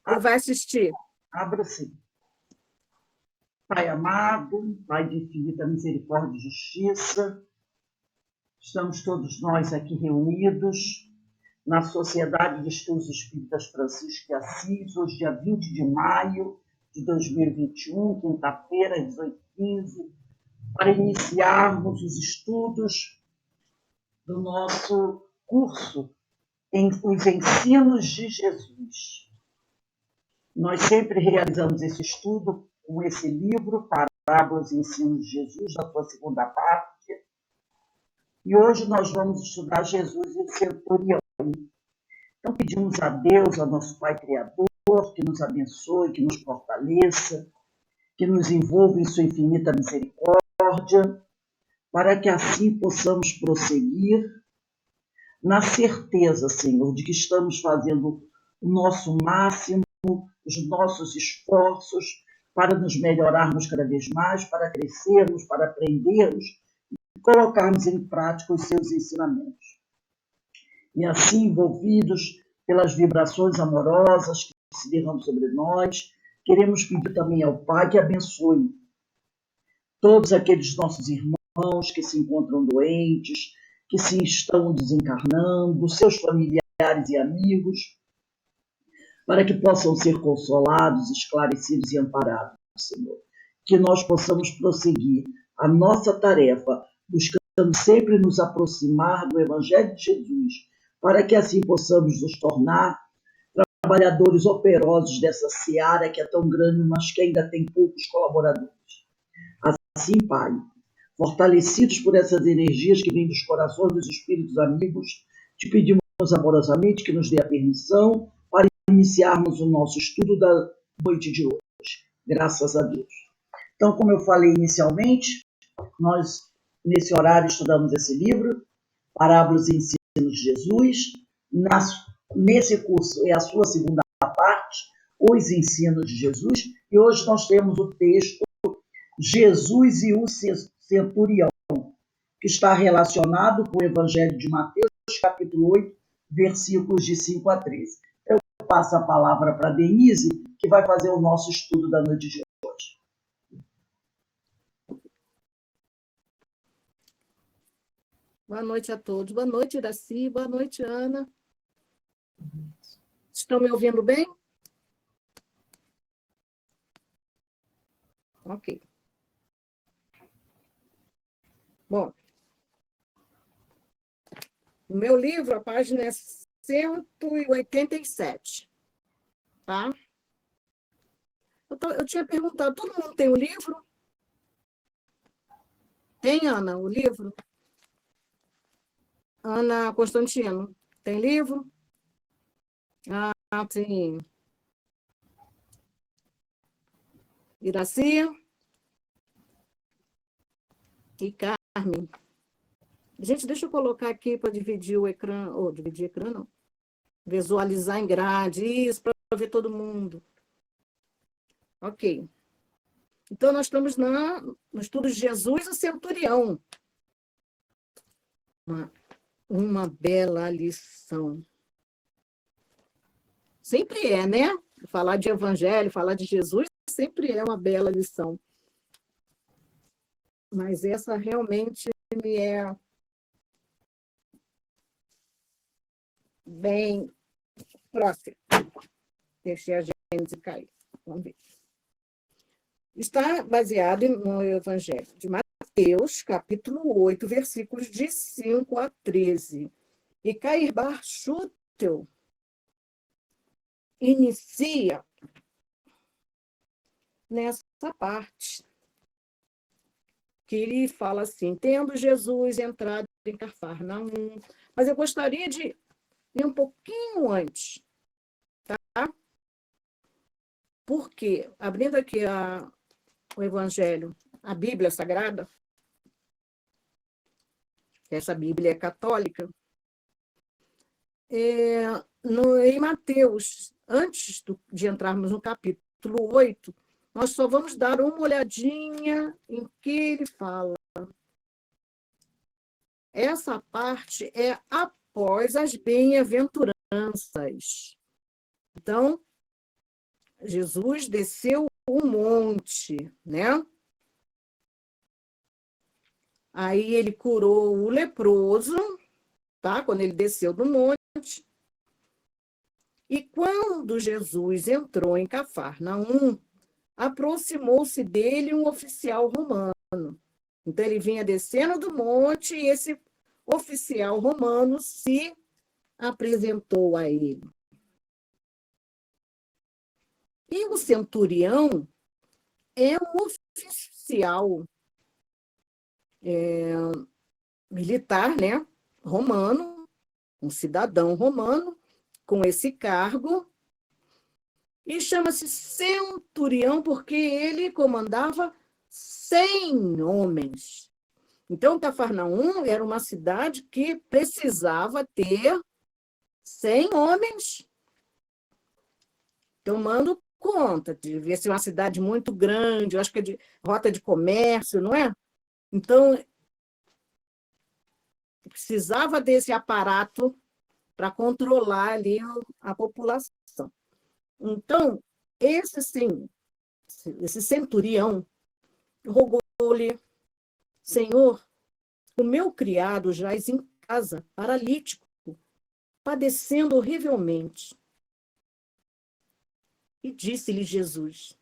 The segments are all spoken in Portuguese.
Ou vai assistir? Abra sim. Pai amado, Pai de infinita misericórdia e justiça, estamos todos nós aqui reunidos na Sociedade de Estudos Espíritas Francisco de Assis, hoje dia 20 de maio de 2021, quinta-feira, às 18h15, para iniciarmos os estudos do nosso curso em Os Ensinos de Jesus. Nós sempre realizamos esse estudo com esse livro, Parábolas e Ensinos de Jesus, na sua segunda parte. E hoje nós vamos estudar Jesus e o centurião. Então pedimos a Deus, ao nosso Pai Criador, que nos abençoe, que nos fortaleça, que nos envolva em sua infinita misericórdia, para que assim possamos prosseguir na certeza, Senhor, de que estamos fazendo o nosso máximo, os nossos esforços para nos melhorarmos cada vez mais, para crescermos, para aprendermos e colocarmos em prática os seus ensinamentos. E assim, envolvidos pelas vibrações amorosas que se derramam sobre nós, queremos pedir também ao Pai que abençoe todos aqueles nossos irmãos que se encontram doentes, que se estão desencarnando, seus familiares e amigos, para que possam ser consolados, esclarecidos e amparados, Senhor. Que nós possamos prosseguir a nossa tarefa, buscando sempre nos aproximar do Evangelho de Jesus, para que assim possamos nos tornar trabalhadores operosos dessa seara que é tão grande, mas que ainda tem poucos colaboradores. Assim, Pai, fortalecidos por essas energias que vêm dos corações dos espíritos amigos, te pedimos amorosamente que nos dê a permissão para iniciarmos o nosso estudo da noite de hoje. Graças a Deus. Então, como eu falei inicialmente, nós, nesse horário, estudamos esse livro, Parábolas e Ensinos de Jesus. Nesse curso é a sua segunda parte, Os Ensinos de Jesus, e hoje nós temos o texto Jesus e o centurião, que está relacionado com o Evangelho de Mateus, capítulo 8, versículos de 5 a 13. Eu passo a palavra para a Denise, que vai fazer o nosso estudo da noite de hoje. Boa noite a todos. Boa noite, Iraci. Boa noite, Ana. Estão me ouvindo bem? Ok. Bom, o meu livro, a página é 187, tá? Eu tinha perguntado, todo mundo tem o livro? Tem, Ana, o livro? Ana Constantino, tem livro? Ah, tem. Iraci? E Carmen. Gente, deixa eu colocar aqui para dividir o ecrã, ou dividir ecrã não, visualizar em grade, isso, para ver todo mundo. Ok. Então, nós estamos no estudo de Jesus e o centurião. Uma bela lição. Sempre é, né? Falar de evangelho, falar de Jesus, sempre é uma bela lição. Mas essa realmente me é bem próxima. Deixei a gente cair. Vamos ver. Está baseado no Evangelho de Mateus, capítulo 8, versículos de 5 a 13. E Cair Bar Schutel inicia nessa parte, que ele fala assim, tendo Jesus entrado em Cafarnaum, mas eu gostaria de ir um pouquinho antes, tá? Porque, abrindo aqui o Evangelho, a Bíblia Sagrada, essa Bíblia é católica, em Mateus, antes de entrarmos no capítulo 8, nós só vamos dar uma olhadinha em que ele fala. Essa parte é após as bem-aventuranças. Então, Jesus desceu um monte, né? Aí ele curou o leproso, tá? Quando ele desceu do monte. E quando Jesus entrou em Cafarnaum, aproximou-se dele um oficial romano. Então ele vinha descendo do monte e esse oficial romano se apresentou a ele. E o centurião é um oficial militar, né? Romano, um cidadão romano, com esse cargo, e chama-se centurião porque ele comandava 100 homens. Então, Cafarnaum era uma cidade que precisava ter 100 homens tomando conta. Devia ser uma cidade muito grande, eu acho que é de rota de comércio, não é? Então, precisava desse aparato para controlar ali a população. Então, esse centurião rogou-lhe: Senhor, o meu criado jaz em casa, paralítico, padecendo horrivelmente. E disse-lhe Jesus: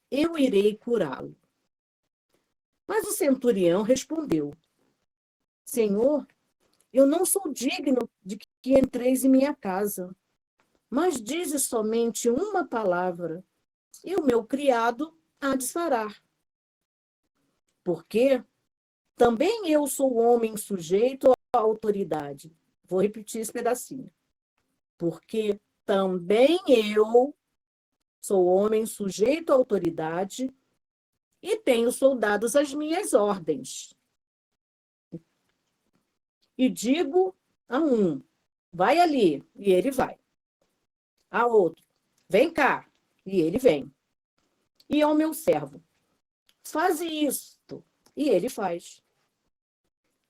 eu irei curá-lo. Mas o centurião respondeu: Senhor, eu não sou digno de que entreis em minha casa, mas dize somente uma palavra, e o meu criado há de sarar. Porque também eu sou homem sujeito à autoridade. Vou repetir esse pedacinho. Porque também eu sou homem sujeito à autoridade e tenho soldados às minhas ordens. E digo a um: vai ali, e ele vai. A outro: vem cá, e ele vem. E ao meu servo: faze isto, e ele faz.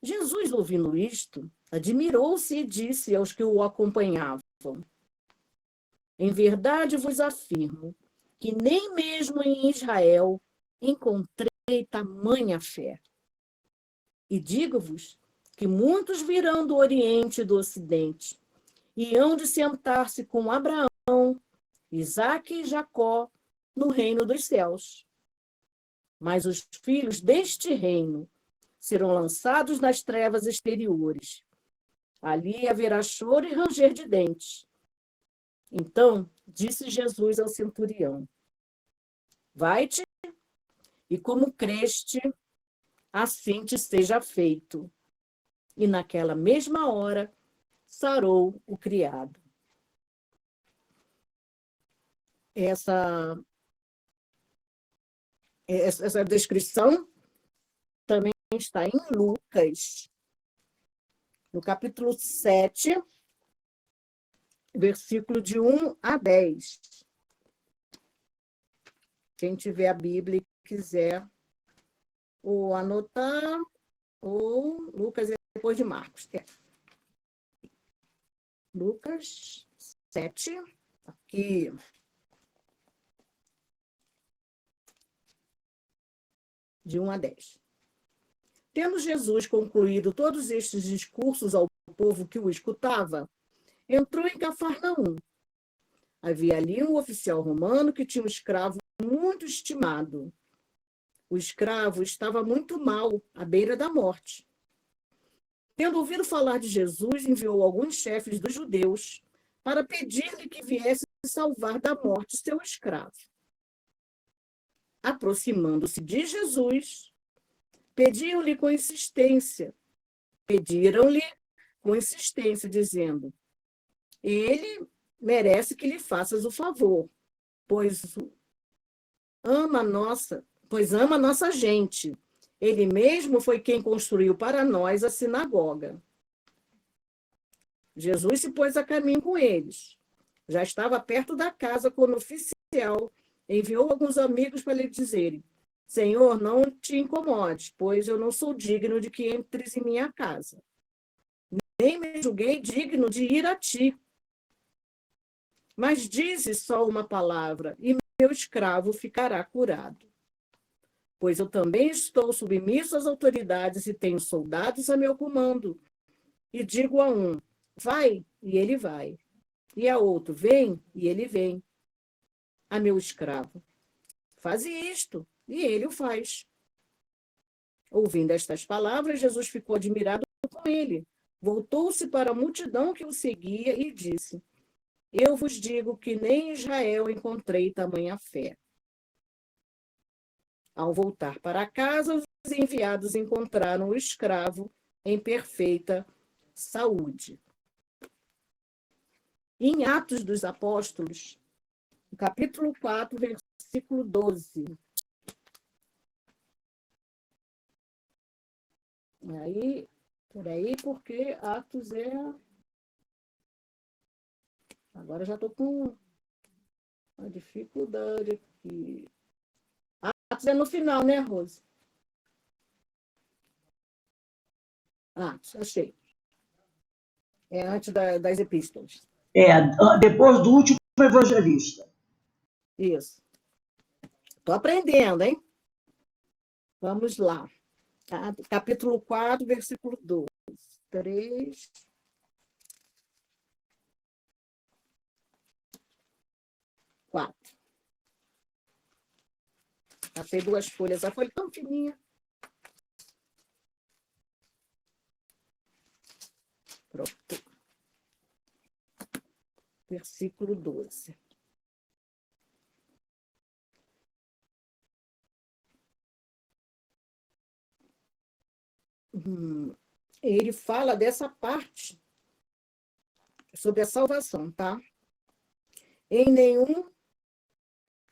Jesus, ouvindo isto, admirou-se e disse aos que o acompanhavam: em verdade vos afirmo que nem mesmo em Israel encontrei tamanha fé. E digo-vos que muitos virão do Oriente e do Ocidente e hão de sentar-se com Abraão, Isaque e Jacó no reino dos céus. Mas os filhos deste reino serão lançados nas trevas exteriores. Ali haverá choro e ranger de dentes. Então disse Jesus ao centurião: vai-te, e como creste, assim te seja feito. E naquela mesma hora sarou o criado. Essa descrição também está em Lucas, no capítulo 7, versículo de 1 a 10. Quem tiver a Bíblia e quiser ou anotar, ou Lucas é depois de Marcos. Lucas 7, aqui. De 1 a 10. Tendo Jesus concluído todos estes discursos ao povo que o escutava, entrou em Cafarnaum. Havia ali um oficial romano que tinha um escravo muito estimado. O escravo estava muito mal, à beira da morte. Tendo ouvido falar de Jesus, enviou alguns chefes dos judeus para pedir-lhe que viesse salvar da morte seu escravo. Aproximando-se de Jesus, pediram-lhe com insistência, dizendo: ele merece que lhe faças o favor, pois ama a nossa gente. Ele mesmo foi quem construiu para nós a sinagoga. Jesus se pôs a caminho com eles. Já estava perto da casa quando o oficial enviou alguns amigos para lhe dizerem: Senhor, não te incomodes, pois eu não sou digno de que entres em minha casa. Nem me julguei digno de ir a ti. Mas dize só uma palavra, e meu escravo ficará curado. Pois eu também estou submisso às autoridades e tenho soldados a meu comando. E digo a um, vai, e ele vai. E a outro, vem, e ele vem. A meu escravo, faze isto, e ele o faz. Ouvindo estas palavras, Jesus ficou admirado com ele. Voltou-se para a multidão que o seguia e disse, eu vos digo que nem em Israel encontrei tamanha fé. Ao voltar para casa, os enviados encontraram o escravo em perfeita saúde. Em Atos dos Apóstolos, capítulo 4, versículo 12. Aí, peraí, porque Atos é... Agora já estou com uma dificuldade aqui. Atos é no final, né, Rose? Atos, achei. É antes das epístolas. Depois do último evangelista. Isso. Estou aprendendo, hein? Vamos lá. Capítulo 4, versículo 12. 3. 4. Passei 2 folhas. A folha tão fininha. Pronto. Versículo 12. Ele fala dessa parte sobre a salvação, tá? Em nenhum...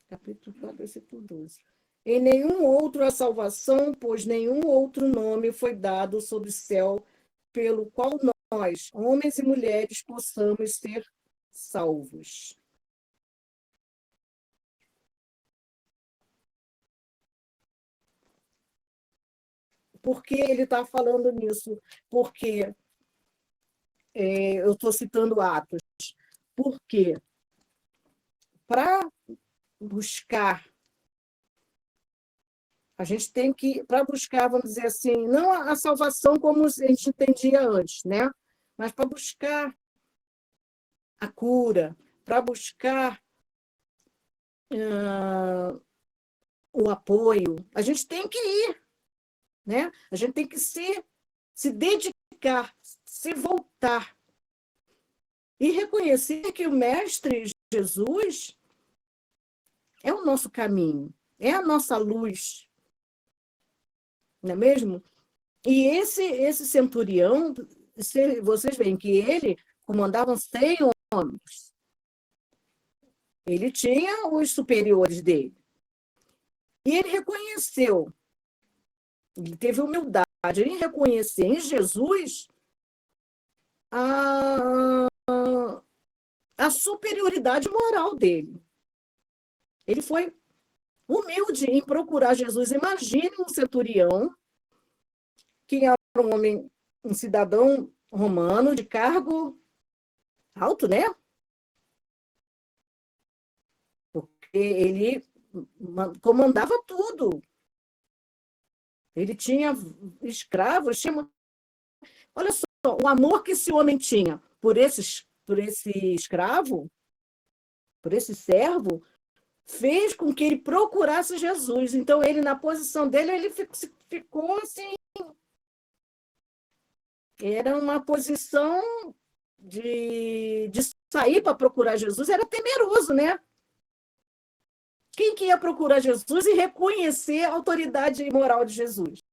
Capítulo 4, versículo 12. Em nenhum outro a salvação, pois nenhum outro nome foi dado sob o céu pelo qual nós, homens e mulheres, possamos ser salvos. Por que ele está falando nisso? Porque eu estou citando Atos. Porque para buscar, a gente tem que, para buscar, vamos dizer assim, não a salvação como a gente entendia antes, né? Mas para buscar a cura, para buscar o apoio, a gente tem que ir, né? A gente tem que se dedicar, se voltar e reconhecer que o Mestre Jesus é o nosso caminho, é a nossa luz, não é mesmo? E esse centurião, vocês veem que ele comandava 100 homens. Ele tinha os superiores dele. E ele reconheceu, ele teve humildade em reconhecer em Jesus a superioridade moral dele. Ele foi humilde em procurar Jesus. Imagine um centurião, que era um homem, um cidadão romano de cargo alto, né? Porque ele comandava tudo. Ele tinha escravos, olha só, o amor que esse homem tinha por esse escravo, por esse servo, fez com que ele procurasse Jesus. Então, ele, na posição dele, ele ficou assim. Era uma posição de sair para procurar Jesus, era temeroso, né? Quem que ia procurar Jesus e reconhecer a autoridade moral de Jesus?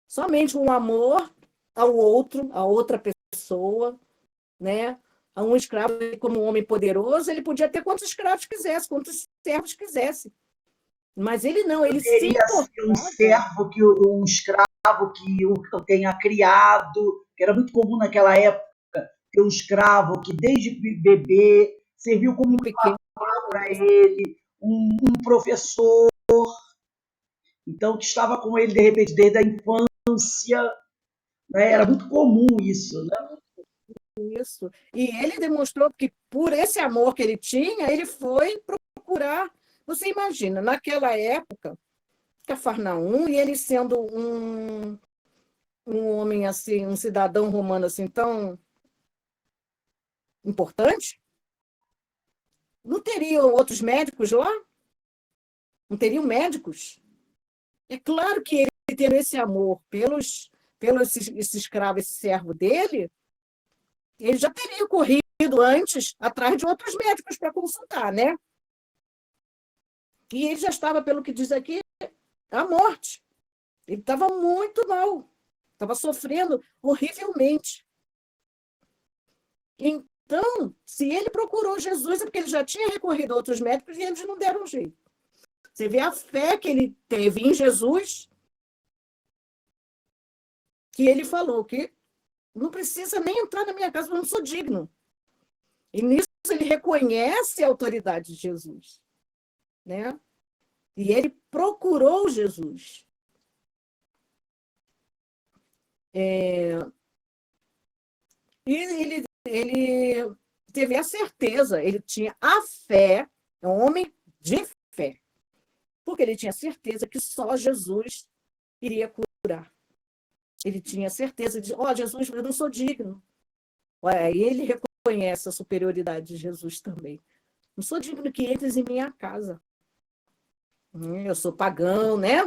Somente um amor ao outro, a outra pessoa, né? A um escravo, como um homem poderoso, ele podia ter quantos escravos quisesse, quantos servos quisesse. Mas ele não, ele se importava. Um servo, um escravo que eu tenha criado, que era muito comum naquela época, ter um escravo que desde bebê serviu como um pequeno para ele, um professor, então que estava com ele de repente desde a infância, né? Era muito comum isso, né? Isso. E ele demonstrou que por esse amor que ele tinha, ele foi procurar. Você imagina, naquela época, Cafarnaum, e ele sendo um homem assim, um cidadão romano assim tão importante, não teriam outros médicos lá? Não teriam médicos? É claro que ele, tendo esse amor pelos esse escravo, esse servo dele, ele já teria corrido antes atrás de outros médicos para consultar, né? E ele já estava, pelo que diz aqui, à morte. Ele estava muito mal, estava sofrendo horrivelmente. Então, se ele procurou Jesus, é porque ele já tinha recorrido a outros médicos e eles não deram jeito. Você vê a fé que ele teve em Jesus, que ele falou que não precisa nem entrar na minha casa, eu não sou digno. E nisso ele reconhece a autoridade de Jesus, né? E ele procurou Jesus. E ele teve a certeza, ele tinha a fé, é um homem de fé, porque ele tinha certeza que só Jesus iria curar. Ele tinha certeza de, Jesus, eu não sou digno. E ele reconhece a superioridade de Jesus também. Não sou digno que entres em minha casa. Eu sou pagão, né?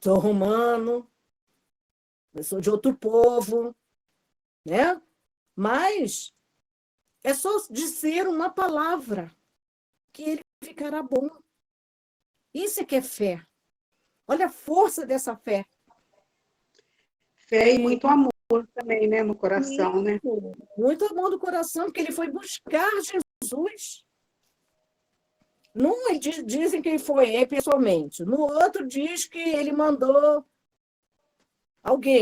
Sou romano, eu sou de outro povo, né? Mas é só dizer uma palavra que ele ficará bom. Isso é que é fé. Olha a força dessa fé. Fé e muito amor também, né, no coração, né? Muito amor do coração, porque ele foi buscar Jesus. Num dizem que foi pessoalmente, no outro diz que ele mandou alguém,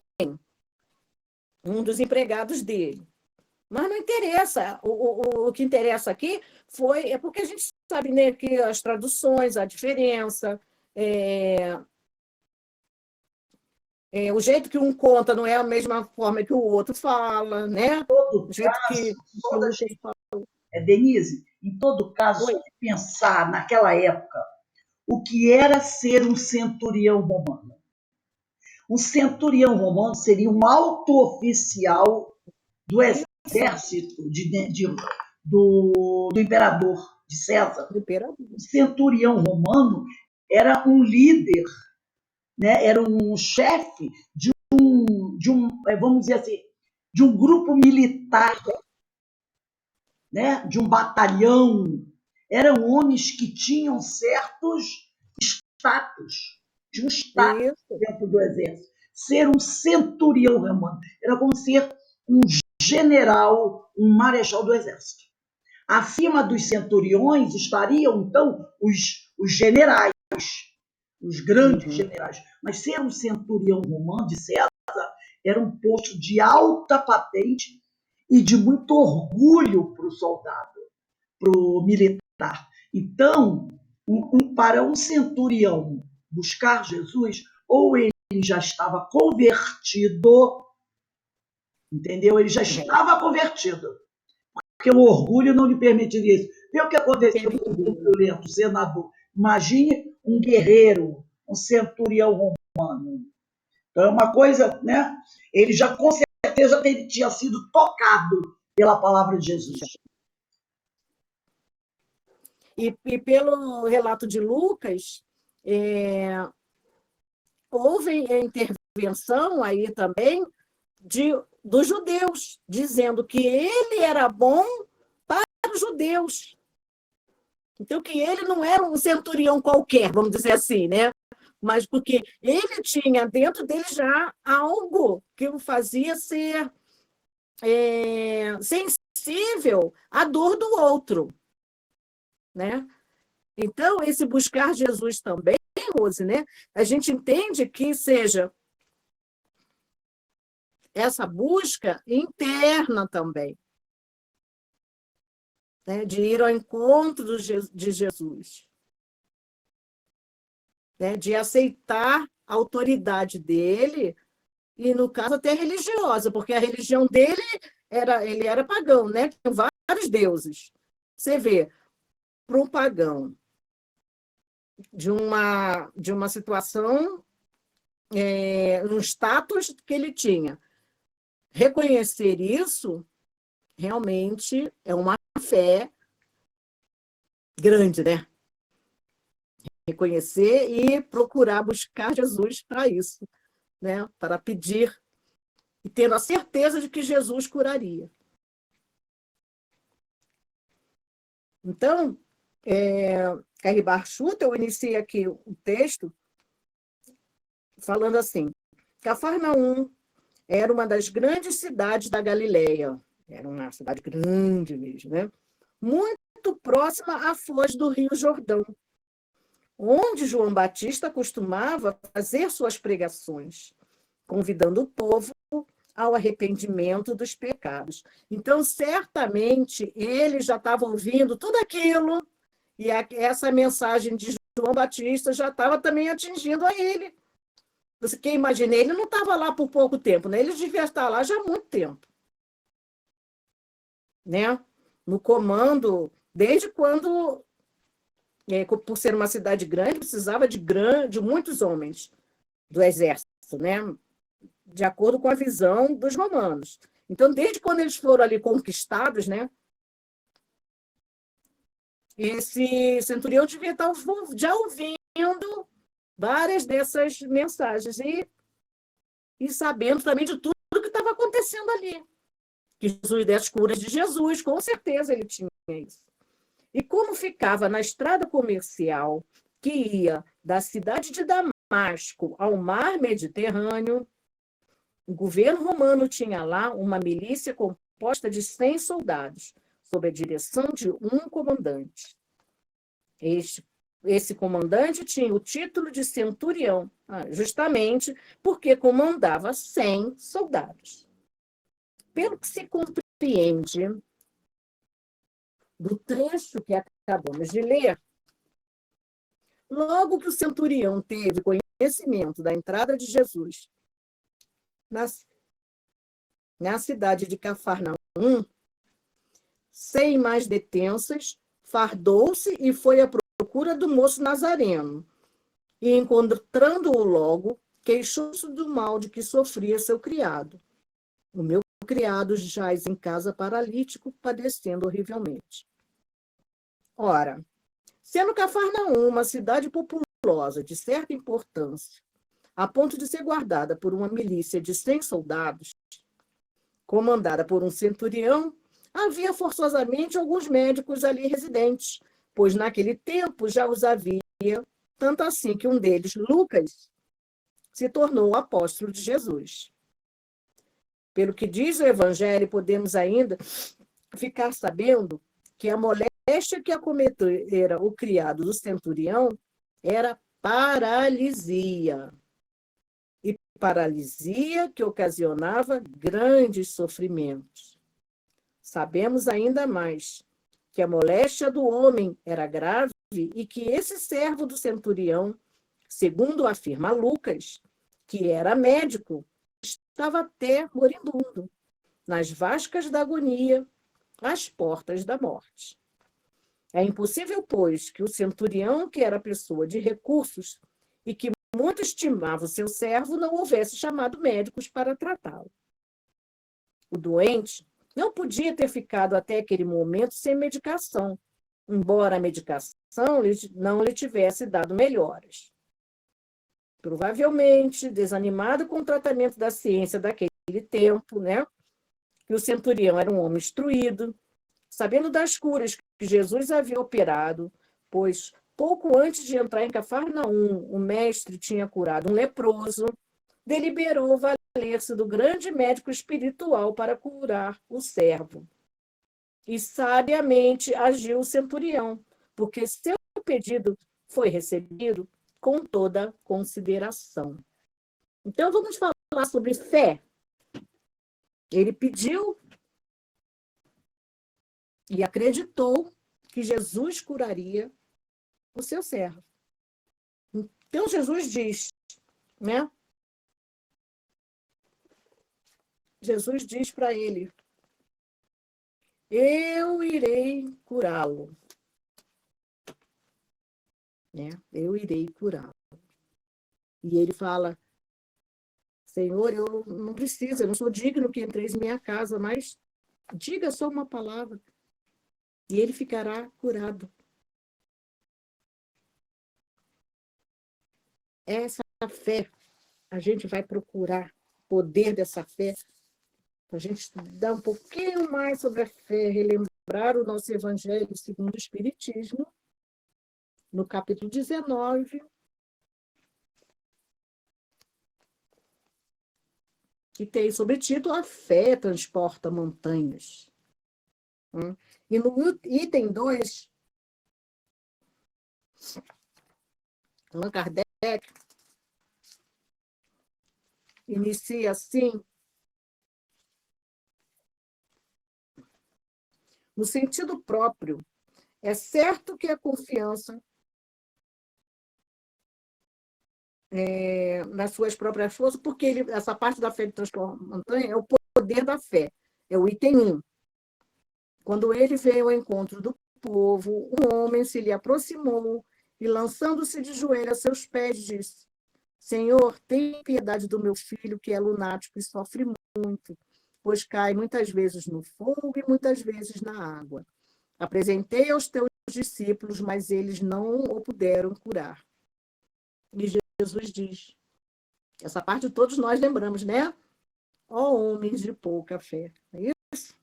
um dos empregados dele. Mas não interessa. O que interessa aqui é porque a gente sabe, né, que as traduções, a diferença, o jeito que um conta não é a mesma forma que o outro fala, né? Todo O jeito caso, que o Lucas fala. Denise, em todo caso, Oi. só de pensar naquela época o que era ser um centurião romano. Um centurião romano seria um alto oficial do exército do imperador, de César. O centurião romano era um líder, né? Era um chefe de vamos dizer assim, de um grupo militar, né? De um batalhão. Eram homens que tinham certos status, de um status dentro do exército. Ser um centurião romano era como ser um general, um marechal do exército. Acima dos centuriões estariam, então, os generais, os grandes generais. Mas ser um centurião romano de César era um posto de alta patente e de muito orgulho para o soldado, para o militar. Então, para um centurião buscar Jesus, ou ele já estava convertido, entendeu? Ele já estava convertido, porque o orgulho não lhe permitiria isso. Vê o que aconteceu com o violento senador. Imagine um guerreiro, um centurião romano. Então é uma coisa, né? Ele já com certeza tinha sido tocado pela palavra de Jesus. E pelo relato de Lucas, houve intervenção aí também dos judeus, dizendo que ele era bom para os judeus. Então, que ele não era um centurião qualquer, vamos dizer assim, né? Mas porque ele tinha dentro dele já algo que o fazia ser sensível à dor do outro, né? Então, esse buscar Jesus também, Rose, né? A gente entende que seja essa busca interna também, né? De ir ao encontro de Jesus, né? De aceitar a autoridade dele, e, no caso, até religiosa, porque a religião dele ele era pagão, né? Tinha vários deuses. Você vê, para um pagão de uma situação, um status que ele tinha, reconhecer isso realmente é uma fé grande, né? Reconhecer e procurar buscar Jesus para isso, né? Para pedir e tendo a certeza de que Jesus curaria. Então, Carrie Barchuta, eu iniciei aqui o texto falando assim: Cafarnaum era uma das grandes cidades da Galileia. Era uma cidade grande mesmo, né? Muito próxima à foz do Rio Jordão, onde João Batista costumava fazer suas pregações, convidando o povo ao arrependimento dos pecados. Então, certamente, ele já estava ouvindo tudo aquilo, e essa mensagem de João Batista já estava também atingindo a ele. Quem imagina, ele não estava lá por pouco tempo, né? Ele devia estar lá já há muito tempo, né? No comando, desde quando, por ser uma cidade grande, precisava de muitos homens do exército, né? De acordo com a visão dos romanos. Então, desde quando eles foram ali conquistados, né? Esse centurião devia estar já ouvindo várias dessas mensagens e sabendo também de tudo que estava acontecendo ali. Que Jesus, das curas de Jesus, com certeza ele tinha isso. E como ficava na estrada comercial que ia da cidade de Damasco ao mar Mediterrâneo, o governo romano tinha lá uma milícia composta de 100 soldados, sob a direção de um comandante. Esse comandante tinha o título de centurião, justamente porque comandava 100 soldados. Pelo que se compreende do trecho que acabamos de ler, logo que o centurião teve conhecimento da entrada de Jesus na cidade de Cafarnaum, sem mais detenças, fardou-se e foi à procura do moço Nazareno. E, encontrando-o logo, queixou-se do mal de que sofria seu criado. O meu criado jaz em casa paralítico, padecendo horrivelmente. Ora, sendo Cafarnaum uma cidade populosa de certa importância, a ponto de ser guardada por uma milícia de 100 soldados, comandada por um centurião, havia forçosamente alguns médicos ali residentes, pois naquele tempo já os havia, tanto assim que um deles, Lucas, se tornou o apóstolo de Jesus. Pelo que diz o Evangelho, podemos ainda ficar sabendo que a moléstia que acometera o criado do centurião era paralisia. E paralisia que ocasionava grandes sofrimentos. Sabemos ainda mais que a moléstia do homem era grave e que esse servo do centurião, segundo afirma Lucas, que era médico, estava até moribundo, nas vascas da agonia, às portas da morte. É impossível, pois, que o centurião, que era pessoa de recursos e que muito estimava o seu servo, não houvesse chamado médicos para tratá-lo. O doente não podia ter ficado até aquele momento sem medicação, embora a medicação não lhe tivesse dado melhoras. Provavelmente, desanimado com o tratamento da ciência daquele tempo, né? Que o centurião era um homem instruído, sabendo das curas que Jesus havia operado, pois pouco antes de entrar em Cafarnaum, o mestre tinha curado um leproso, deliberou valer-se do grande médico espiritual para curar o servo. E sabiamente agiu o centurião, porque seu pedido foi recebido com toda consideração. Então, vamos falar sobre fé. Ele pediu e acreditou que Jesus curaria o seu servo. Então, Jesus diz, né? Jesus diz para ele: eu irei curá-lo. né? Eu irei curá-lo. E ele fala, Senhor, eu não preciso, eu não sou digno que entreis em minha casa, mas diga só uma palavra e ele ficará curado. Essa fé, a gente vai procurar o poder dessa fé, para a gente estudar um pouquinho mais sobre a fé, relembrar o nosso Evangelho segundo o Espiritismo, no capítulo 19, que tem sobretítulo A Fé Transporta Montanhas. E no item 2, Allan Kardec inicia assim, no sentido próprio, é certo que a confiança nas suas próprias forças, porque essa parte da fé de transformar montanha é o poder da fé, é o item 1. Quando ele veio ao encontro do povo, um homem se lhe aproximou e, lançando-se de joelho a seus pés, disse, Senhor, tem piedade do meu filho, que é lunático e sofre muito, pois cai muitas vezes no fogo e muitas vezes na água. Apresentei aos teus discípulos, mas eles não o puderam curar. E Jesus diz, essa parte todos nós lembramos, né? Ó homens de pouca fé. É isso?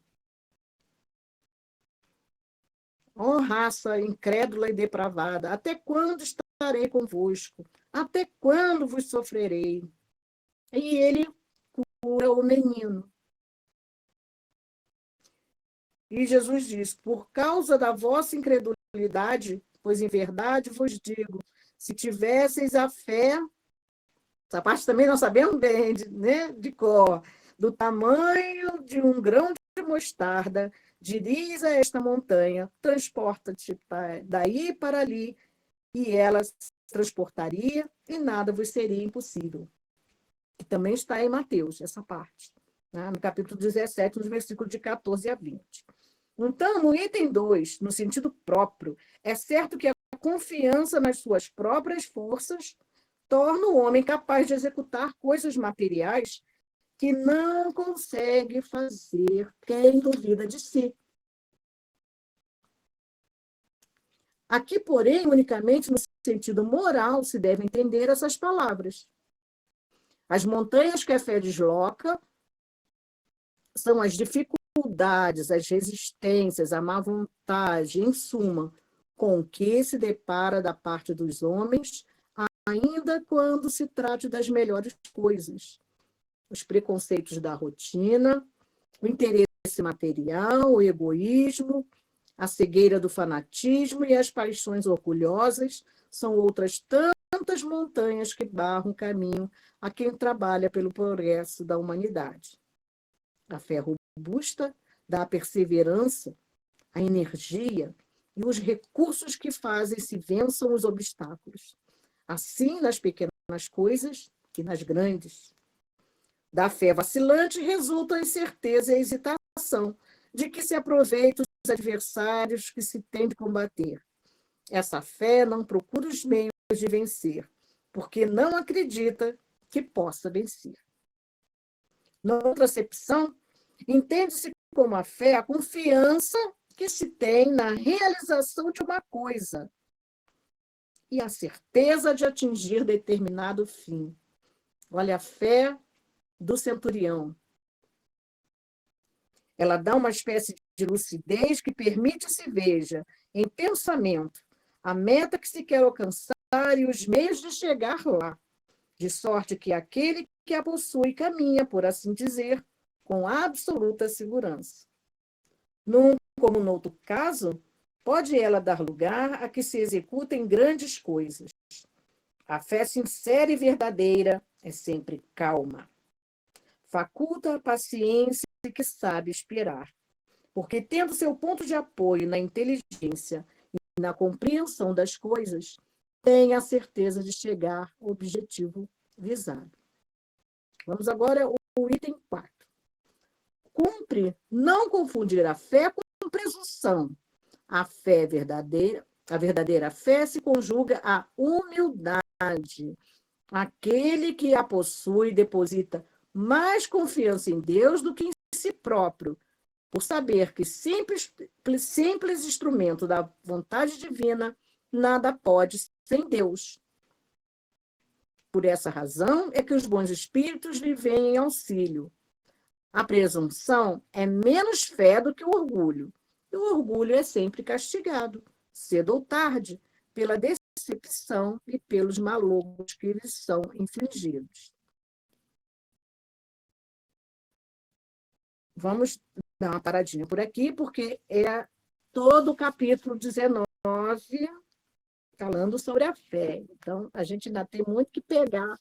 Ó raça incrédula e depravada, até quando estarei convosco? Até quando vos sofrerei? E ele cura o menino. E Jesus diz, por causa da vossa incredulidade, pois em verdade vos digo, se tivesseis a fé, essa parte também não sabemos bem, né, de cor, do tamanho de um grão de mostarda, diriz a esta montanha, transporta-te daí para ali, e ela se transportaria, e nada vos seria impossível. Que também está em Mateus, essa parte, né, no capítulo 17, nos versículos de 14 a 20. Então, no item 2, no sentido próprio, é certo que a confiança nas suas próprias forças torna o homem capaz de executar coisas materiais que não consegue fazer quem duvida de si. Aqui, porém, unicamente no sentido moral se deve entender essas palavras. As montanhas que a fé desloca são as dificuldades, as resistências, a má vontade, em suma, com o que se depara da parte dos homens, ainda quando se trate das melhores coisas. Os preconceitos da rotina, o interesse material, o egoísmo, a cegueira do fanatismo e as paixões orgulhosas são outras tantas montanhas que barram o caminho a quem trabalha pelo progresso da humanidade. A fé robusta dá a perseverança, a energia e os recursos que fazem se vençam os obstáculos, assim nas pequenas coisas que nas grandes. Da fé vacilante resulta a incerteza e a hesitação de que se aproveitam os adversários que se tem de combater. Essa fé não procura os meios de vencer, porque não acredita que possa vencer. Na outra acepção, entende-se como a fé a confiança que se tem na realização de uma coisa e a certeza de atingir determinado fim. Olha a fé do centurião. Ela dá uma espécie de lucidez que permite se veja em pensamento a meta que se quer alcançar e os meios de chegar lá, de sorte que aquele que a possui caminha, por assim dizer, com absoluta segurança. Num como no outro caso, pode ela dar lugar a que se executem grandes coisas. A fé sincera e verdadeira é sempre calma. Faculta a paciência que sabe esperar, porque tendo seu ponto de apoio na inteligência e na compreensão das coisas, tem a certeza de chegar ao objetivo visado. Vamos agora ao item 4. Cumpre não confundir a fé com presunção. A fé verdadeira A verdadeira fé se conjuga à humildade. Aquele que a possui deposita mais confiança em Deus do que em si próprio, por saber que simples instrumento da vontade divina nada pode sem Deus. Por essa razão é que os bons espíritos lhe vêm em auxílio. A presunção é menos fé do que o orgulho. E o orgulho é sempre castigado, cedo ou tarde, pela decepção e pelos malogros que lhes são infligidos. Vamos dar uma paradinha por aqui, porque é todo o capítulo 19 falando sobre a fé. Então, a gente ainda tem muito que pegar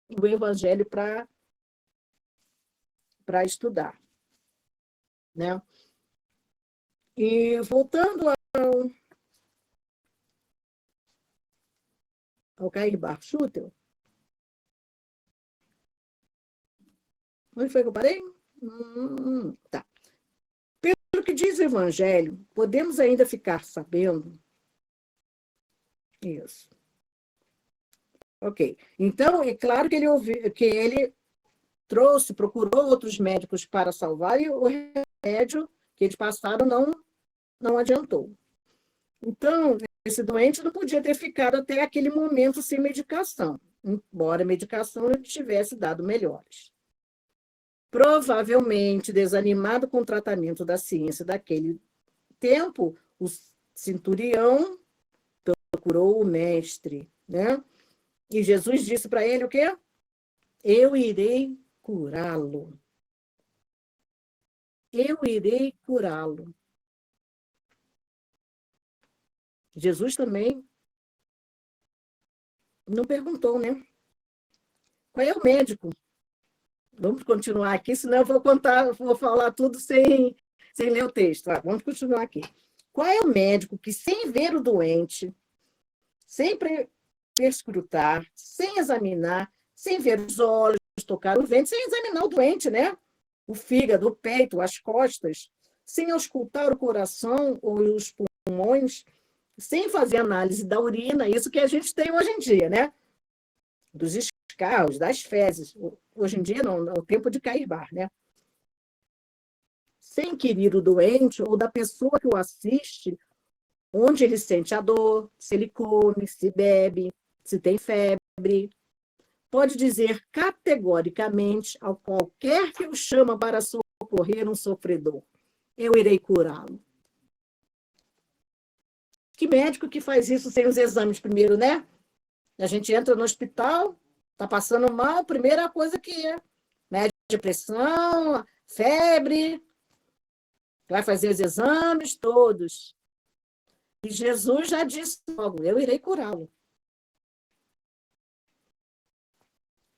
o Evangelho para estudar, né? E voltando ao Cair Bar Schutel, onde foi que eu parei? Tá. Pelo que diz o Evangelho, podemos ainda ficar sabendo isso. Ok. Então, é claro que ele procurou outros médicos para salvar, e o remédio que eles passaram não adiantou. Então, esse doente não podia ter ficado até aquele momento sem medicação, embora a medicação lhe tivesse dado melhores. Provavelmente, desanimado com o tratamento da ciência daquele tempo, o centurião procurou o mestre, né? E Jesus disse para ele o quê? Eu irei curá-lo. Eu irei curá-lo. Jesus também não perguntou, né? Qual é o médico? Vamos continuar aqui, senão eu vou falar tudo sem ler o texto. Vamos continuar aqui. Qual é o médico que, sem ver o doente, sem perscrutar, sem examinar, sem ver os olhos, tocar o ventre, sem examinar o doente, né? O fígado, o peito, as costas, sem auscultar o coração ou os pulmões, sem fazer análise da urina, isso que a gente tem hoje em dia, né? Dos escarros, das fezes. Hoje em dia, não, é o tempo de Cair Bar, né? Sem inquirir o doente ou da pessoa que o assiste, onde ele sente a dor, se ele come, se bebe, se tem febre. Pode dizer categoricamente ao qualquer que o chama para socorrer um sofredor: eu irei curá-lo. Que médico que faz isso sem os exames primeiro, né? A gente entra no hospital, está passando mal, primeira coisa que é mede a pressão, febre, vai fazer os exames todos. E Jesus já disse logo: eu irei curá-lo.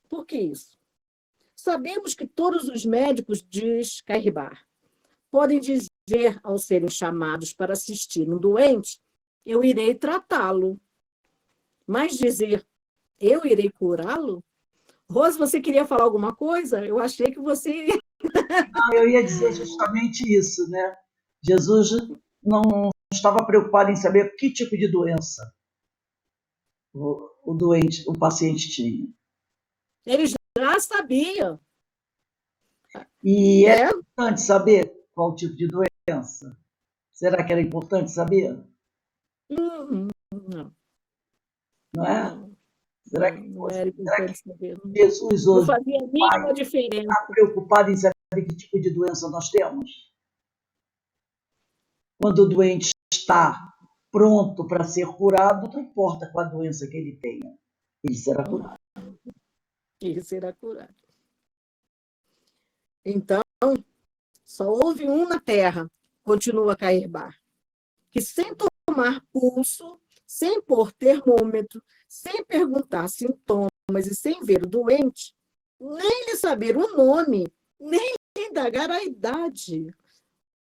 Por que isso? Sabemos que todos os médicos, diz Cair Bar, podem dizer, ao serem chamados para assistir um doente, eu irei tratá-lo. Mas dizer, eu irei curá-lo? Rose, você queria falar alguma coisa? Eu achei que você... Não, eu ia dizer justamente isso, né? Jesus não estava preocupado em saber que tipo de doença o paciente tinha. Ele já sabia. E é importante saber qual tipo de doença? Será que era importante saber? Não. Não é? Não, Será que não era importante saber. Jesus Não hoje fazia a mínima diferença. está preocupado em saber que tipo de doença nós temos? Quando o doente está pronto para ser curado, não importa qual a doença que ele tenha, ele será curado. Ele será curado. Então, só houve um na Terra, continua Cair Bar, que sem tomar pulso, sem pôr termômetro, sem perguntar sintomas e sem ver o doente, nem lhe saber o nome, nem lhe indagar a idade,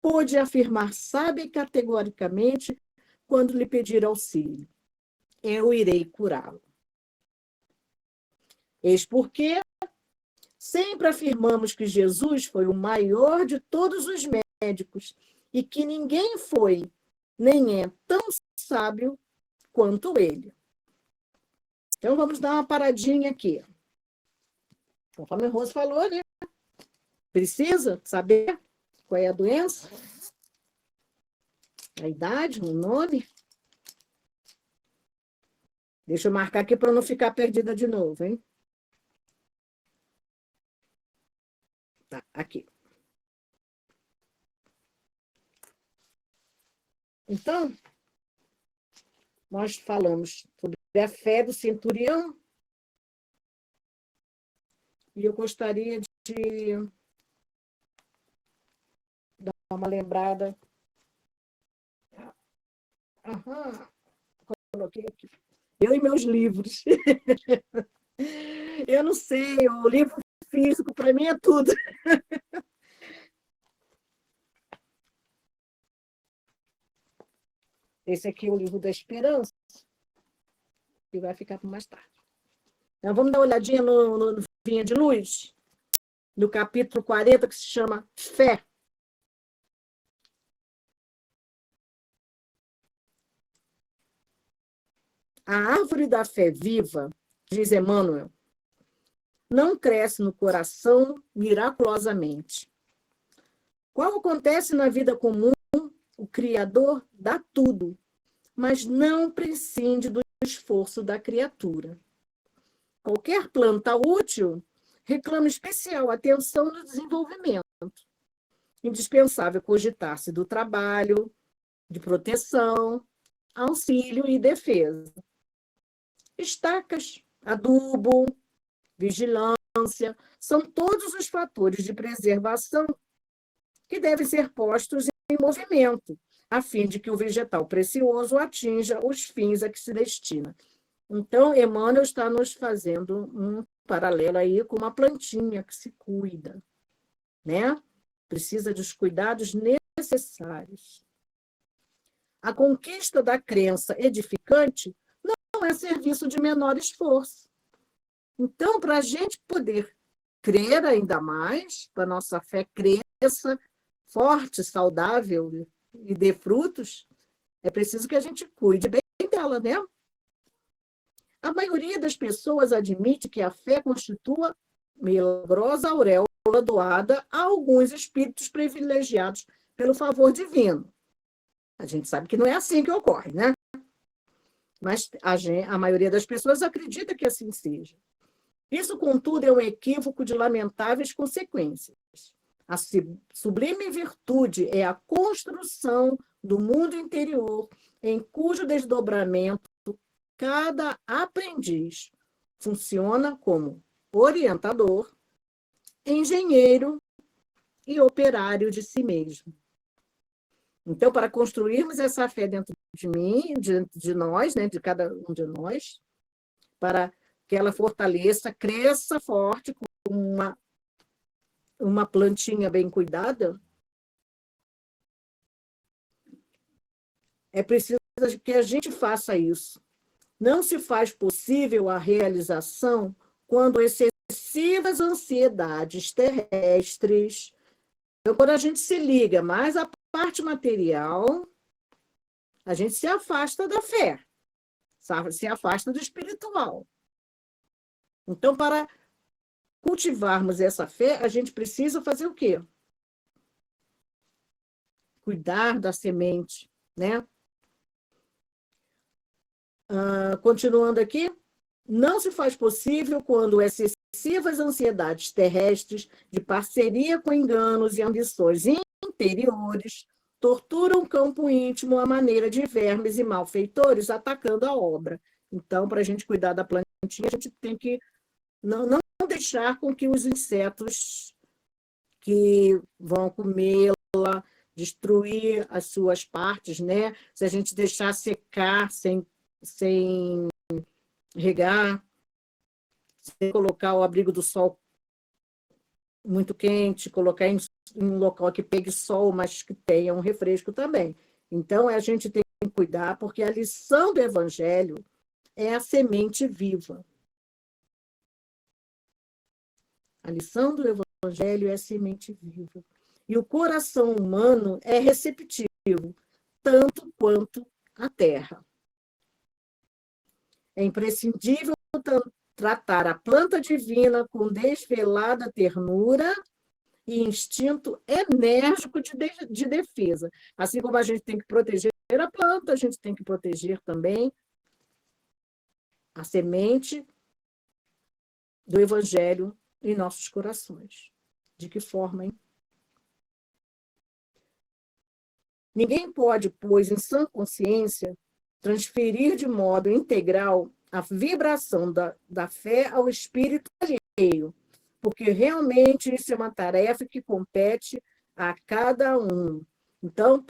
pôde afirmar sábia e categoricamente quando lhe pedir auxílio: eu irei curá-lo. Eis porque sempre afirmamos que Jesus foi o maior de todos os médicos e que ninguém foi, nem é tão sábio quanto ele. Então, vamos dar uma paradinha aqui. Conforme a Rose falou, né? Precisa saber qual é a doença, a idade, o nome. Deixa eu marcar aqui para não ficar perdida de novo, hein? Tá, aqui. Então, nós falamos sobre a fé do centurião e eu gostaria de dar uma lembrada. Aham, coloquei aqui. Eu e meus livros. Eu não sei, o livro físico para mim é tudo. Esse aqui é o livro da Esperança, que vai ficar para mais tarde. Então, vamos dar uma olhadinha no Vinha de Luz, no capítulo 40, que se chama Fé. A árvore da fé viva, diz Emmanuel, não cresce no coração miraculosamente. Qual acontece na vida comum, o Criador dá tudo, mas não prescinde do esforço da criatura. Qualquer planta útil reclama especial atenção no desenvolvimento. Indispensável cogitar-se do trabalho, de proteção, auxílio e defesa. Estacas, adubo, vigilância, são todos os fatores de preservação que devem ser postos em movimento, a fim de que o vegetal precioso atinja os fins a que se destina. Então, Emmanuel está nos fazendo um paralelo aí com uma plantinha que se cuida, né? Precisa dos cuidados necessários. A conquista da crença edificante não é serviço de menor esforço. Então, para a gente poder crer ainda mais, para a nossa fé cresça forte, saudável e dê frutos, é preciso que a gente cuide bem dela, né? A maioria das pessoas admite que a fé constitua milagrosa auréola doada a alguns espíritos privilegiados pelo favor divino. A gente sabe que não é assim que ocorre, né? Mas a maioria das pessoas acredita que assim seja. Isso, contudo, é um equívoco de lamentáveis consequências. A sublime virtude é a construção do mundo interior, em cujo desdobramento cada aprendiz funciona como orientador, engenheiro e operário de si mesmo. Então, para construirmos essa fé dentro de mim, de nós, né, de cada um de nós, para que ela fortaleça, cresça forte, com uma plantinha bem cuidada, é preciso que a gente faça isso. Não se faz possível a realização quando excessivas ansiedades terrestres. Então, quando a gente se liga mais à parte material, a gente se afasta da fé, se afasta do espiritual. Então, para cultivarmos essa fé, a gente precisa fazer o quê? Cuidar da semente, né? Continuando aqui, não se faz possível quando excessivas ansiedades terrestres, de parceria com enganos e ambições interiores, torturam o campo íntimo à maneira de vermes e malfeitores atacando a obra. Então, para a gente cuidar da plantinha, a gente tem que não deixar com que os insetos que vão comê-la, destruir as suas partes, né? Se a gente deixar secar sem regar, sem colocar o abrigo do sol muito quente, colocar em um local que pegue sol, mas que tenha um refresco também. Então, a gente tem que cuidar, porque a lição do Evangelho é a semente viva. A lição do Evangelho é a semente viva. E o coração humano é receptivo, tanto quanto a terra. É imprescindível tratar a planta divina com desvelada ternura e instinto enérgico de defesa. Assim como a gente tem que proteger a planta, a gente tem que proteger também a semente do Evangelho em nossos corações. De que forma, hein? Ninguém pode, pois, em sã consciência, transferir de modo integral a vibração da fé ao espírito alheio, porque realmente isso é uma tarefa que compete a cada um. Então,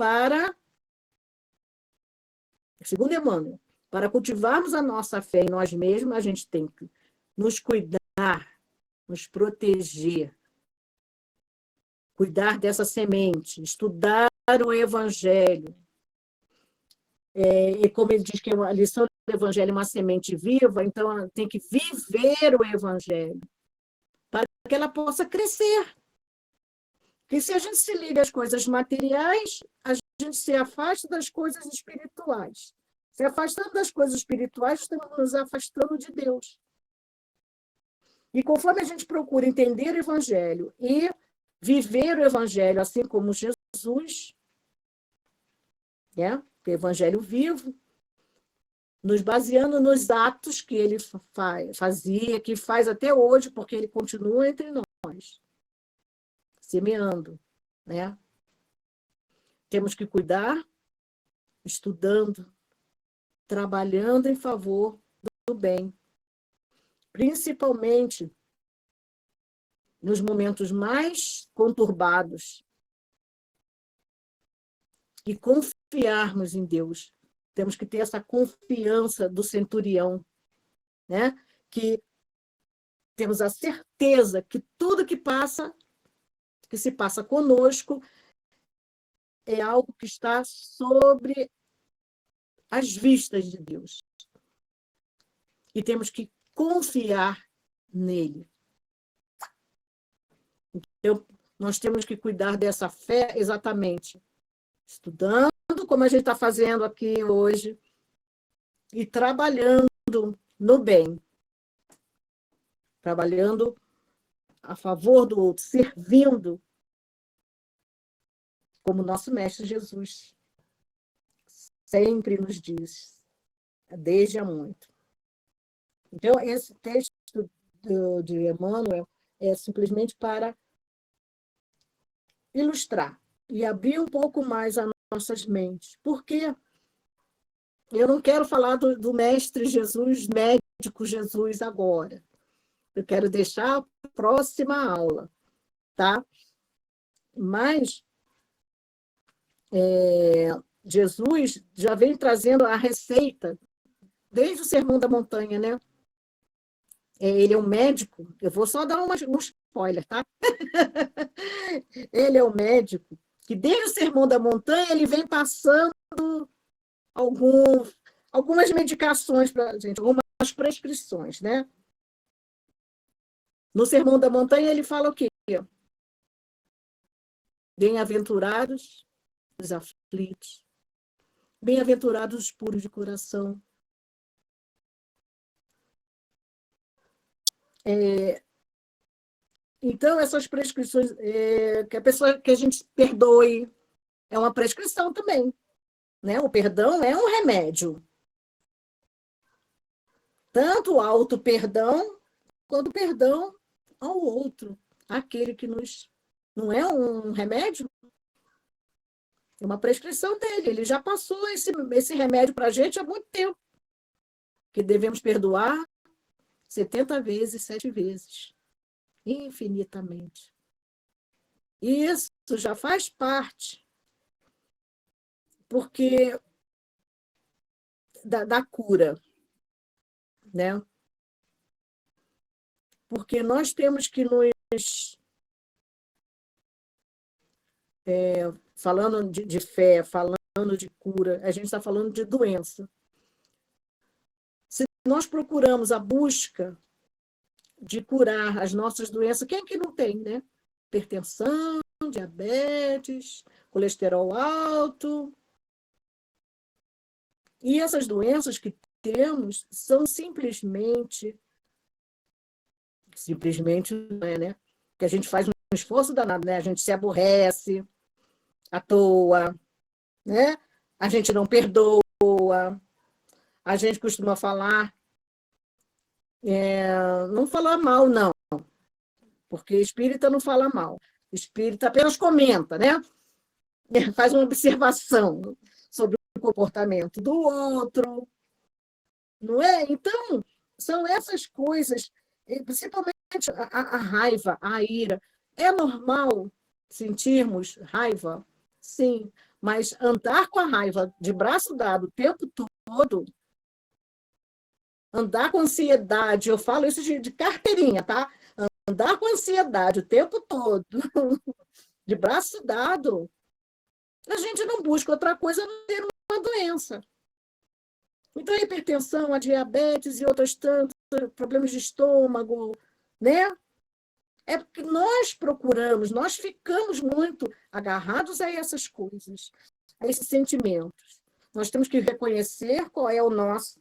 segundo Emmanuel, para cultivarmos a nossa fé em nós mesmos, a gente tem que nos cuidar, nos proteger, cuidar dessa semente, estudar o Evangelho. E como ele diz que a lição do Evangelho é uma semente viva, então tem que viver o Evangelho para que ela possa crescer. Porque se a gente se liga às coisas materiais, a gente se afasta das coisas espirituais. Se afastando das coisas espirituais, estamos nos afastando de Deus. E conforme a gente procura entender o Evangelho e viver o Evangelho, assim como Jesus, né? O Evangelho vivo, nos baseando nos atos que ele fazia, que faz até hoje, porque ele continua entre nós, semeando, né? Temos que cuidar, estudando, trabalhando em favor do bem, principalmente nos momentos mais conturbados, e confiarmos em Deus. Temos que ter essa confiança do centurião, né? Que temos a certeza que tudo que se passa conosco, é algo que está sobre as vistas de Deus. E temos que confiar nele. Então, nós temos que cuidar dessa fé exatamente estudando, como a gente está fazendo aqui hoje, e trabalhando no bem, trabalhando a favor do outro, servindo, como nosso Mestre Jesus sempre nos diz, desde há muito. Então, esse texto de Emmanuel é simplesmente para ilustrar e abrir um pouco mais as nossas mentes. Porque eu não quero falar do Mestre Jesus, médico Jesus agora. Eu quero deixar a próxima aula, tá? Mas Jesus já vem trazendo a receita desde o Sermão da Montanha, né? Ele é um médico, eu vou só dar um spoiler, tá? Ele é um médico que desde o Sermão da Montanha ele vem passando algumas medicações para a gente, algumas prescrições, né? No Sermão da Montanha ele fala o quê? Bem-aventurados os aflitos, bem-aventurados os puros de coração. Então, essas prescrições, que a gente perdoe, é uma prescrição também, né? O perdão é um remédio. Tanto o auto-perdão, quanto o perdão ao outro, aquele que nos... Não é um remédio? É uma prescrição dele. Ele já passou esse remédio para a gente há muito tempo. Que devemos perdoar 70 vezes, 7 vezes. Infinitamente. E isso já faz parte, porque da cura, né? Porque nós temos que nos... falando de fé, falando de cura, a gente está falando de doença. Se nós procuramos a busca de curar as nossas doenças, quem é que não tem, né? Hipertensão, diabetes, colesterol alto, E essas doenças que temos são simplesmente não é, né? Que a gente faz um esforço danado, né? A gente se aborrece à toa, né? A gente não perdoa, a gente costuma falar, não falar mal, não, porque espírita não fala mal. Espírita apenas comenta, né? Faz uma observação sobre o comportamento do outro, não é? Então, são essas coisas, principalmente a raiva, a ira. É normal sentirmos raiva? Sim, mas andar com a raiva de braço dado o tempo todo, andar com ansiedade, eu falo isso de carteirinha, tá? Andar com ansiedade o tempo todo, de braço dado, a gente não busca outra coisa a não ter uma doença. Então, a hipertensão, a diabetes e outras tantas, problemas de estômago, né? É porque nós procuramos, nós ficamos muito agarrados a essas coisas, a esses sentimentos. Nós temos que reconhecer qual é a nossa,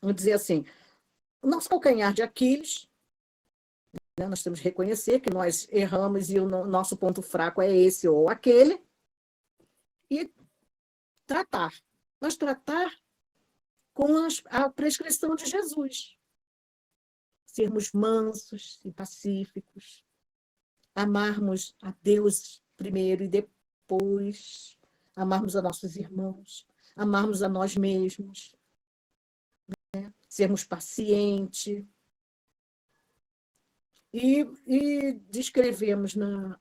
vamos dizer assim, o nosso calcanhar de Aquiles, né? Nós temos que reconhecer que nós erramos e o nosso ponto fraco é esse ou aquele, e tratar. Mas tratar com a prescrição de Jesus. Sermos mansos e pacíficos, amarmos a Deus primeiro e depois amarmos a nossos irmãos, amarmos a nós mesmos, né? Sermos pacientes. E descrevemos nas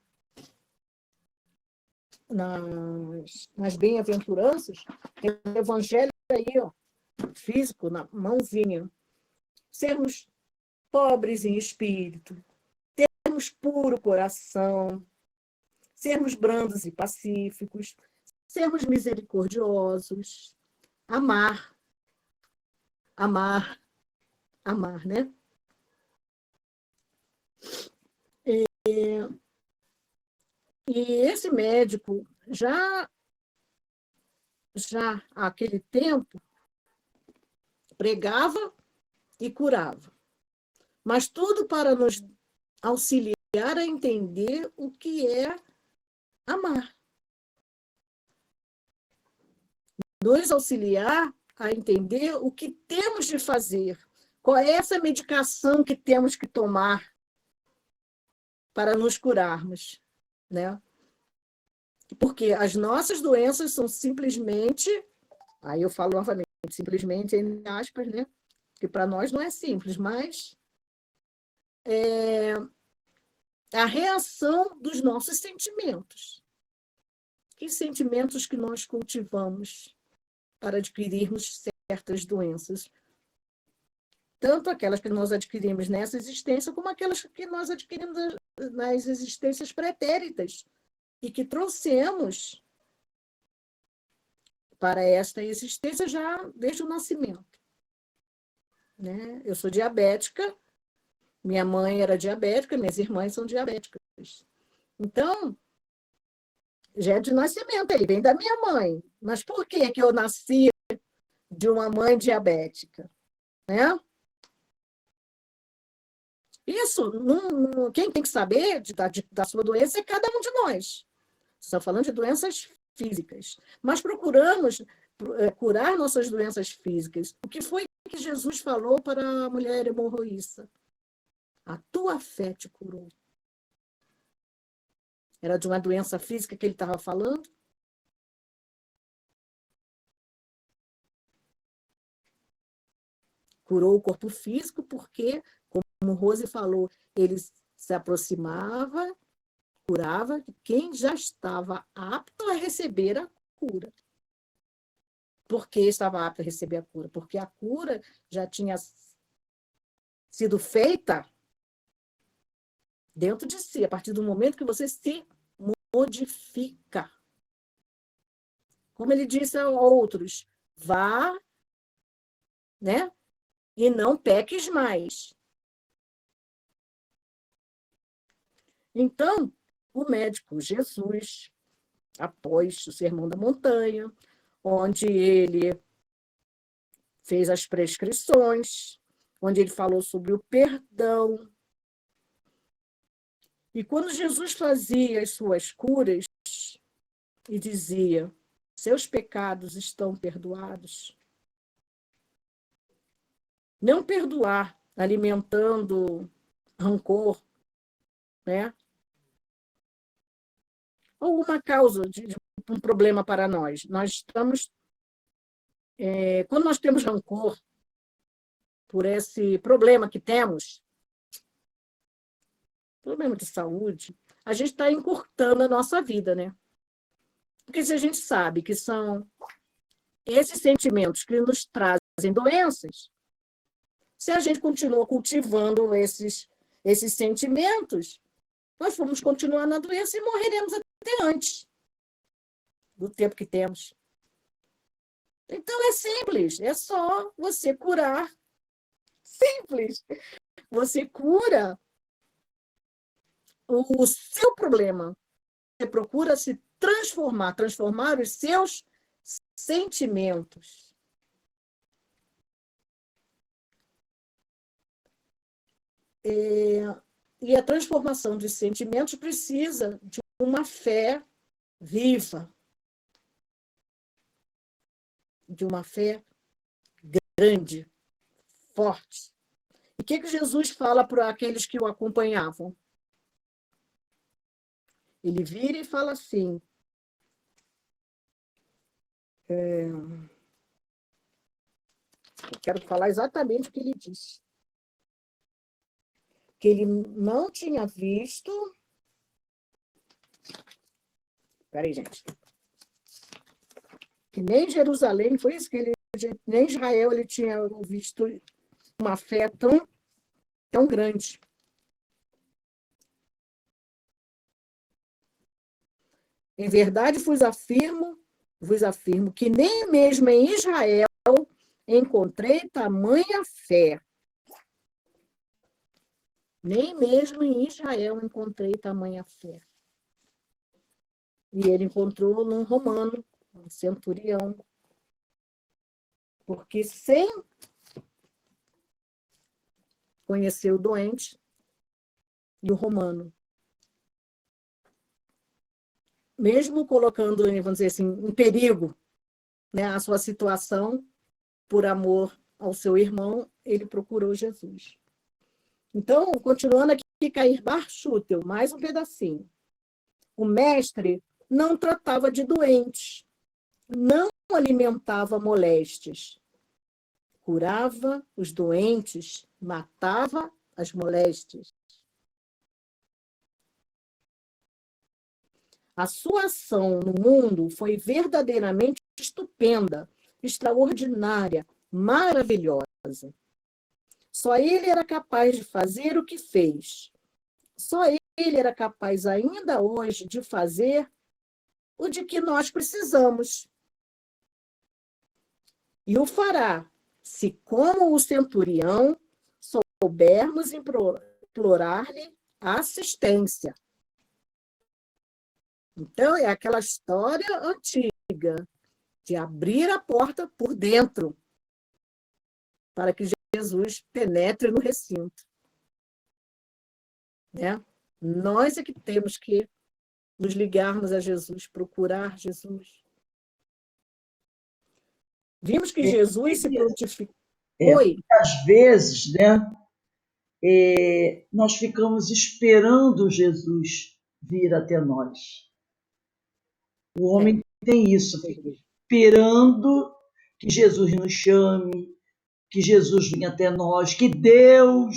bem-aventuranças, tem o evangelho aí, ó, físico, na mãozinha, sermos pobres em espírito, termos puro coração, sermos brandos e pacíficos, sermos misericordiosos, amar, né? E esse médico, já há aquele tempo, pregava e curava, mas tudo para nos auxiliar a entender o que é amar. Nos auxiliar a entender o que temos de fazer, qual é essa medicação que temos que tomar para nos curarmos, né? Porque as nossas doenças são simplesmente, aí eu falo novamente, simplesmente entre aspas, né? Que para nós não é simples, mas é a reação dos nossos sentimentos. Que sentimentos que nós cultivamos para adquirirmos certas doenças? Tanto aquelas que nós adquirimos nessa existência, como aquelas que nós adquirimos nas existências pretéritas e que trouxemos para esta existência já desde o nascimento, né? Eu sou diabética, minha mãe era diabética, minhas irmãs são diabéticas. Então, já é de nascimento aí, vem da minha mãe. Mas por que eu nasci de uma mãe diabética, né? Isso, quem tem que saber da sua doença é cada um de nós. Estamos falando de doenças físicas. Mas procuramos curar nossas doenças físicas. O que foi que Jesus falou para a mulher hemorroíça? A tua fé te curou. Era de uma doença física que ele estava falando? Curou o corpo físico porque, como Rose falou, ele se aproximava, curava quem já estava apto a receber a cura. Por que estava apto a receber a cura? Porque a cura já tinha sido feita dentro de si, a partir do momento que você se modifica. Como ele disse a outros, vá, né? E não peques mais. Então, o o médico, Jesus, após o Sermão da Montanha, onde ele fez as prescrições, onde ele falou sobre o perdão. E quando Jesus fazia as suas curas e dizia: seus pecados estão perdoados. Não perdoar alimentando rancor, né? Ou uma causa de um problema para nós. Nós estamos, quando nós temos rancor por esse problema que temos, problema de saúde, a gente está encurtando a nossa vida, né? Porque se a gente sabe que são esses sentimentos que nos trazem doenças, se a gente continua cultivando esses sentimentos, nós vamos continuar na doença e morreremos até antes do tempo que temos. Então, é simples, é só você curar. Simples. Você cura o seu problema. Você procura se transformar os seus sentimentos. E a transformação de sentimentos precisa de uma fé viva, de uma fé grande, forte. E o que Jesus fala para aqueles que o acompanhavam? Ele vira e fala assim, eu quero falar exatamente o que ele disse. Que ele não tinha visto... Espera aí, gente. Que nem Jerusalém, foi isso que ele... Nem Israel ele tinha visto uma fé tão grande. Em verdade vos afirmo que nem mesmo em Israel encontrei tamanha fé. Nem mesmo em Israel encontrei tamanha fé. E ele encontrou num romano, um centurião. Porque sem conhecer o doente e o romano, mesmo colocando, vamos dizer assim, em perigo, né, a sua situação, por amor ao seu irmão, ele procurou Jesus. Então, continuando aqui, Cair Bar Schutel, mais um pedacinho. O mestre não tratava de doentes, não alimentava moléstias, curava os doentes, matava as moléstias. A sua ação no mundo foi verdadeiramente estupenda, extraordinária, maravilhosa. Só ele era capaz de fazer o que fez. Só ele era capaz ainda hoje de fazer o de que nós precisamos. E o fará, se como o centurião soubermos implorar-lhe assistência. Então, é aquela história antiga de abrir a porta por dentro para que Jesus penetre no recinto. Né? Nós é que temos que nos ligarmos a Jesus, procurar Jesus. Vimos que Jesus se prontificou. Às vezes, né, nós ficamos esperando Jesus vir até nós. O homem tem isso, fica esperando que Jesus nos chame, que Jesus venha até nós, que Deus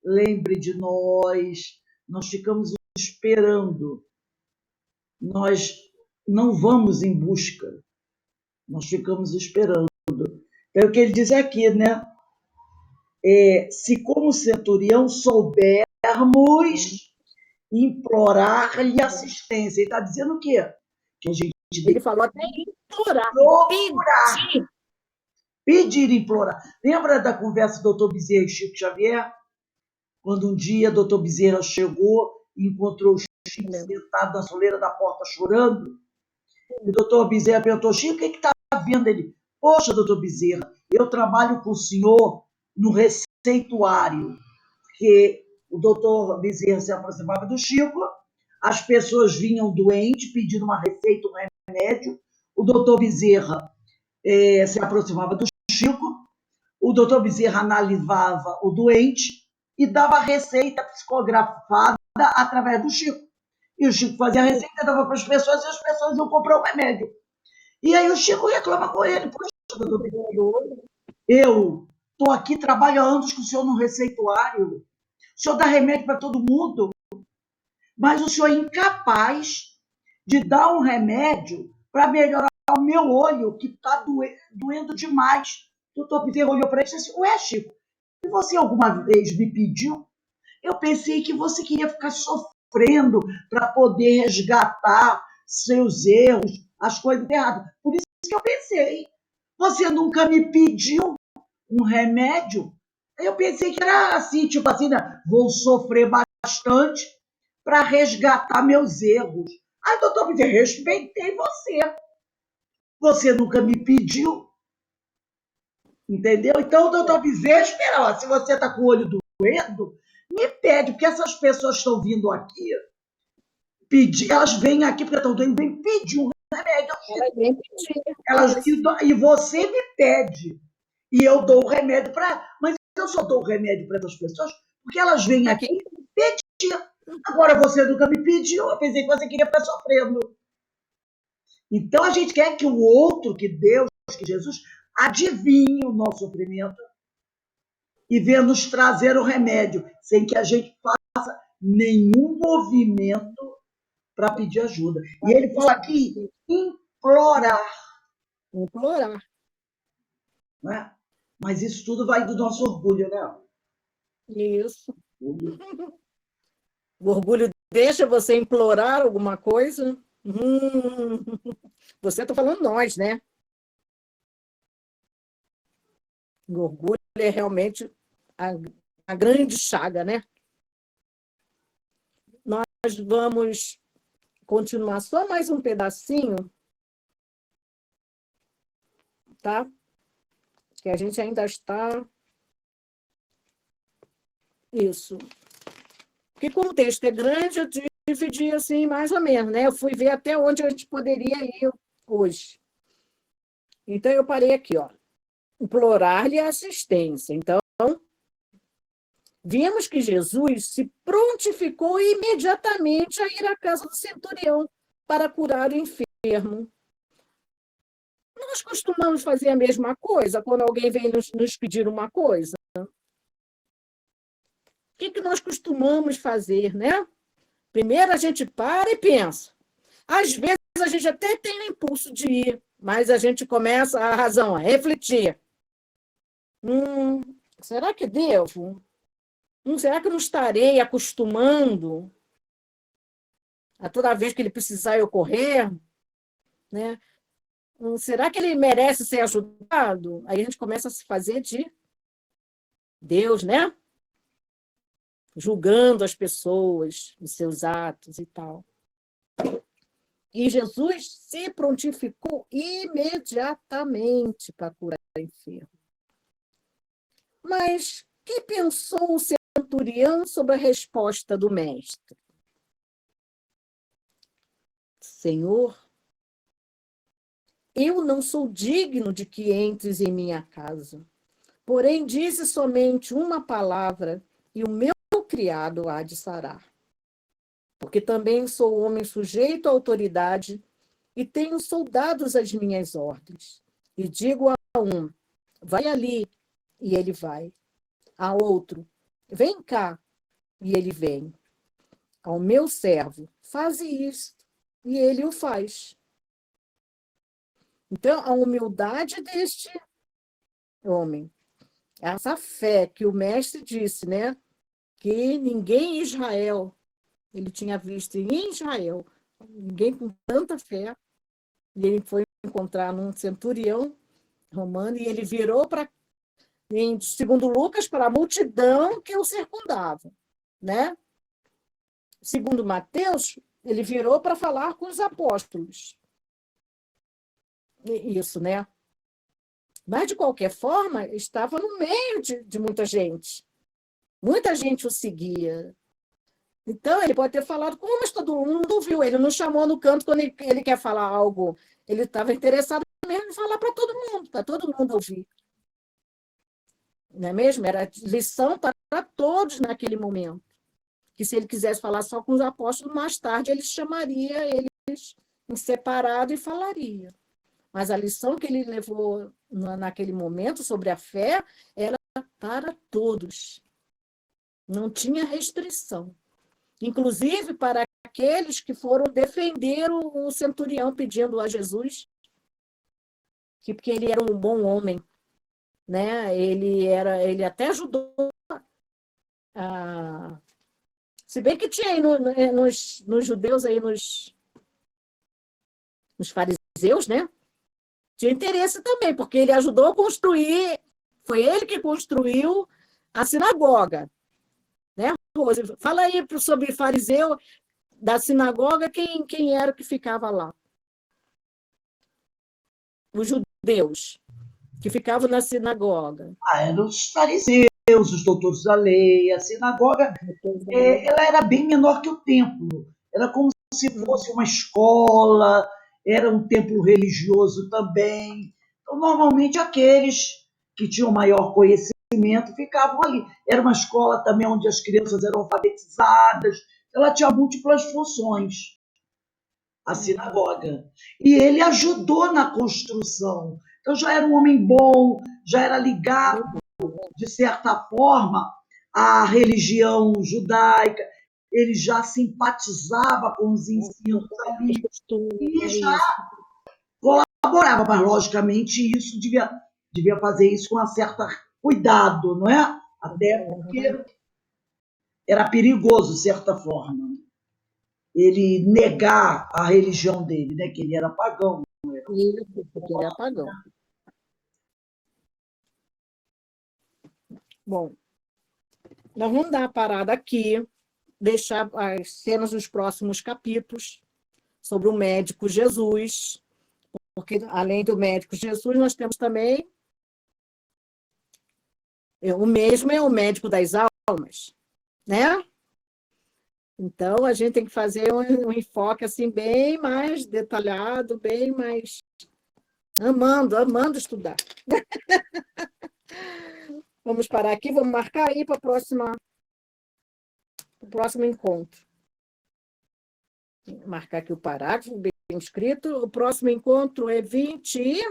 lembre de nós. Nós ficamos esperando. Nós não vamos em busca. Nós ficamos esperando. É o que ele diz aqui, né? Se como centurião soubermos implorar-lhe assistência. Ele está dizendo o quê? Que a gente ele falou até implorar, pedir, implorar. Lembra da conversa do Dr. Bezerra e Chico Xavier? Quando um dia o Dr. Bezerra chegou e encontrou o Chico lembro. sentado na soleira da porta chorando. E o doutor Bezerra perguntou, Chico, o que está vendo? Ele, poxa, doutor Bezerra, eu trabalho com o senhor no receituário, porque o doutor Bezerra se aproximava do Chico, as pessoas vinham doentes pedindo uma receita, um remédio, o doutor Bezerra se aproximava do Chico, o doutor Bezerra analisava o doente e dava a receita psicografada através do Chico. E o Chico fazia a receita, dava para as pessoas e as pessoas iam comprar o remédio. E aí o Chico reclama com ele, poxa, doutor Bezerra, eu estou aqui trabalho há anos com o senhor no receituário, o senhor dá remédio para todo mundo, mas o senhor é incapaz de dar um remédio para melhorar o meu olho, que está doendo demais. O doutor Bezerra olhou para ele e disse assim, ué, Chico, e você alguma vez me pediu? Eu pensei que você queria ficar sofrendo para poder resgatar seus erros, as coisas erradas. Por isso que eu pensei. Você nunca me pediu um remédio? Eu pensei que era assim, tipo assim, né? Vou sofrer bastante para resgatar meus erros. Aí, doutor, me respeitei você. Você nunca me pediu, entendeu? Então, o doutor Bezerra espera, ó, se você está com o olho doendo, me pede, porque essas pessoas estão vindo aqui pedir, elas vêm aqui porque estão doendo, vêm pedir um remédio. Ela vem pedir. E você me pede. E eu dou o remédio para. Mas eu só dou o remédio para essas pessoas porque elas vêm aqui pedir. Agora você nunca me pediu, eu pensei que você queria ficar sofrendo. Então a gente quer que o outro, que Deus, que Jesus, adivinhe o nosso sofrimento e venha nos trazer o remédio, sem que a gente faça nenhum movimento para pedir ajuda. E ele fala aqui, implorar. Implorar. Né? Mas isso tudo vai do nosso orgulho, né? Isso. O orgulho deixa você implorar alguma coisa? Você está falando nós, né? O orgulho é realmente a grande chaga, né? Nós vamos continuar só mais um pedacinho, tá? Que a gente ainda está... Isso. Porque como o texto é grande, eu dividi assim, mais ou menos, né? Eu fui ver até onde a gente poderia ir hoje. Então, eu parei aqui, ó. Implorar-lhe assistência. Então, vimos que Jesus se prontificou imediatamente a ir à casa do centurião para curar o enfermo. Nós costumamos fazer a mesma coisa quando alguém vem nos pedir uma coisa? O que nós costumamos fazer, né? Primeiro a gente para e pensa. Às vezes a gente até tem o impulso de ir, mas a gente começa a razão, a refletir. Será que devo? Será que eu não estarei acostumando a toda vez que ele precisar eu correr? Né? Será que ele merece ser ajudado? Aí a gente começa a se fazer de Deus, né? Julgando as pessoas, os seus atos e tal. E Jesus se prontificou imediatamente para curar o enfermo. Mas que pensou o centurião sobre a resposta do mestre? Senhor, eu não sou digno de que entres em minha casa. Porém, dize somente uma palavra e o meu criado há de sarar. Porque também sou homem sujeito à autoridade e tenho soldados às minhas ordens. E digo a um, vai ali, e ele vai. A outro, vem cá, e ele vem. Ao meu servo, faze isto, e ele o faz. Então, a humildade deste homem, essa fé que o mestre disse, né? Que ninguém em Israel, ele tinha visto em Israel, ninguém com tanta fé, e ele foi encontrar num centurião romano, e ele virou para, segundo Lucas, para a multidão que o circundava, né? segundo Mateus, ele virou para falar com os apóstolos. Isso, né? Mas, de qualquer forma, estava no meio de muita gente. Muita gente o seguia. Então, ele pode ter falado, como, mas todo mundo ouviu. Ele não chamou no canto quando ele quer falar algo. Ele estava interessado mesmo em falar para todo mundo ouvir. Não é mesmo? Era lição para todos naquele momento. Que se ele quisesse falar só com os apóstolos, mais tarde ele chamaria eles em separado e falaria. Mas a lição que ele levou naquele momento sobre a fé era para todos. Não tinha restrição. Inclusive para aqueles que foram defender o centurião pedindo a Jesus, porque ele era um bom homem, né? Ele até ajudou a... Se bem que tinha aí nos judeus, aí nos fariseus, né? Tinha interesse também, porque ele ajudou a construir, foi ele que construiu a sinagoga. Né, Rose? Fala aí sobre fariseu da sinagoga, quem era que ficava lá? Os judeus que ficavam na sinagoga. Eram os fariseus, os doutores da lei. A sinagoga ela era bem menor que o templo. Era como se fosse uma escola, era um templo religioso também. Então, normalmente, aqueles que tinham maior conhecimento ficavam ali. Era uma escola também onde as crianças eram alfabetizadas. Ela tinha múltiplas funções, a sinagoga. E ele ajudou na construção. Então, já era um homem bom, já era ligado, de certa forma, à religião judaica. Ele já simpatizava com os ensinos ali e já colaborava, mas logicamente isso devia fazer isso com um certo cuidado, não é? Até porque era perigoso, de certa forma, ele negar a religião dele, né? Que ele era pagão. Isso, porque ele era pagão. Bom, nós vamos dar a parada aqui, deixar as cenas dos próximos capítulos sobre o médico Jesus, porque além do médico Jesus, nós temos também o mesmo é o médico das almas, né? Então a gente tem que fazer um enfoque assim bem mais detalhado, bem mais amando estudar. Vamos parar aqui, vamos marcar aí para o próximo encontro. Marcar aqui o parágrafo bem escrito. O próximo encontro é 27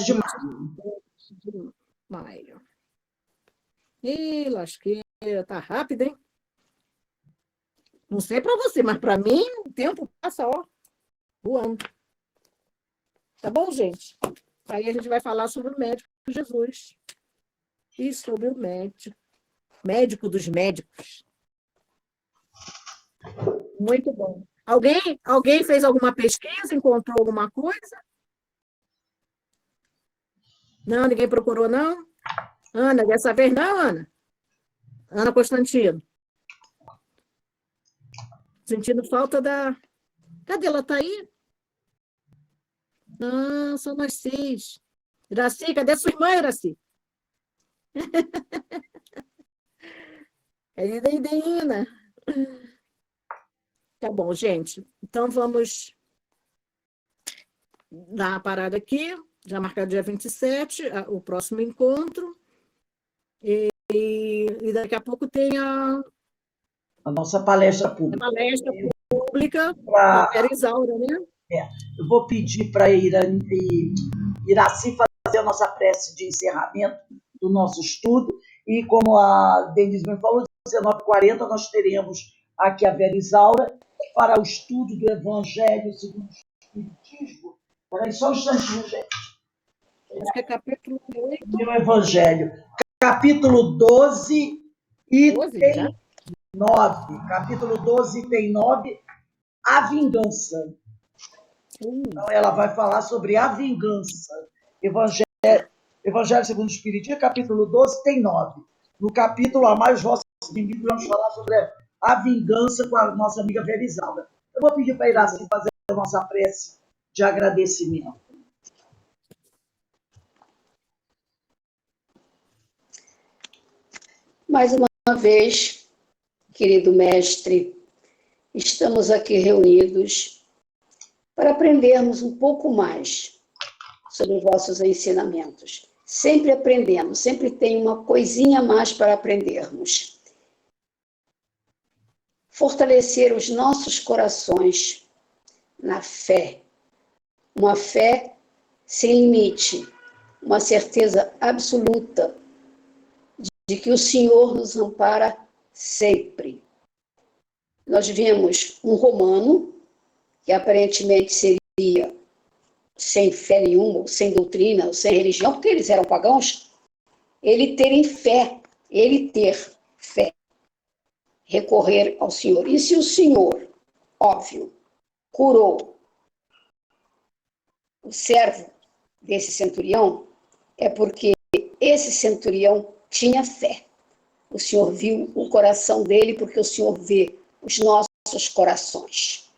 de maio. de maio. Ih, lasqueira, tá rápido, hein? Não sei para você, mas para mim o tempo passa, ó, voando. Tá bom, gente? Aí a gente vai falar sobre o médico Jesus e sobre o médico dos médicos. Muito bom. Alguém fez alguma pesquisa, encontrou alguma coisa? Não, ninguém procurou, não? Ana, dessa vez não, Ana? Ana Constantino. Sentindo falta da... Cadê ela? Tá aí? Não, só nós 6. Iraci, cadê sua irmã, Iraci? É Ideína. Tá bom, gente. Então, vamos dar uma parada aqui. Já marcado dia 27, o próximo encontro. E daqui a pouco tem a nossa palestra pública. A palestra pública da Vera Isaura, né? Eu vou pedir para Iraci fazer a nossa prece de encerramento do nosso estudo. E como a Denise me falou, 19h40 nós teremos aqui a Vera Isaura para o estudo do Evangelho segundo o Espiritismo. Peraí, só um instantinho, gente. Acho que é capítulo 8. Do Evangelho. Capítulo 12 e 12, tem já? 9. Capítulo 12 e tem 9. A vingança. Então, ela vai falar sobre a vingança. Evangelho segundo o Espiritismo, capítulo 12 tem 9. No capítulo Amai os vossos inimigos, vamos falar sobre a vingança com a nossa amiga Verisalda. Eu vou pedir para a Iraci fazer a nossa prece de agradecimento. Mais uma vez, querido mestre, estamos aqui reunidos para aprendermos um pouco mais sobre os vossos ensinamentos. Sempre aprendemos, sempre tem uma coisinha a mais para aprendermos. Fortalecer os nossos corações na fé, uma fé sem limite, uma certeza absoluta de que o Senhor nos ampara sempre. Nós vimos um romano, que aparentemente seria sem fé nenhuma, ou sem doutrina, ou sem religião, porque eles eram pagãos, ele ter fé, recorrer ao Senhor. E se o Senhor, óbvio, curou o servo desse centurião, é porque esse centurião tinha fé. O Senhor viu o coração dele, porque o Senhor vê os nossos corações.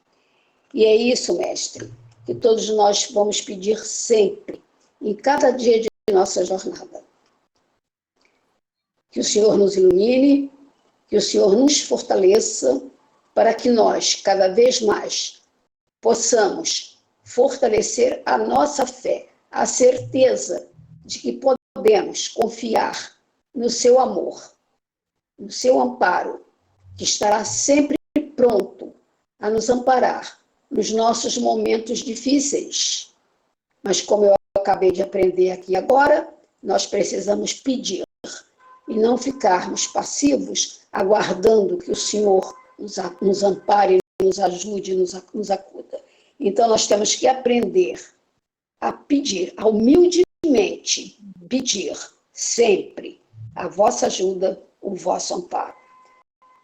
E é isso, mestre, que todos nós vamos pedir sempre, em cada dia de nossa jornada. Que o Senhor nos ilumine, que o Senhor nos fortaleça, para que nós, cada vez mais, possamos fortalecer a nossa fé, a certeza de que podemos confiar no seu amor, no seu amparo, que estará sempre pronto a nos amparar nos nossos momentos difíceis. Mas como eu acabei de aprender aqui agora, nós precisamos pedir e não ficarmos passivos, aguardando que o Senhor nos ampare, nos ajude, nos acuda. Então nós temos que aprender a pedir, a humildemente pedir sempre a vossa ajuda, o vosso amparo.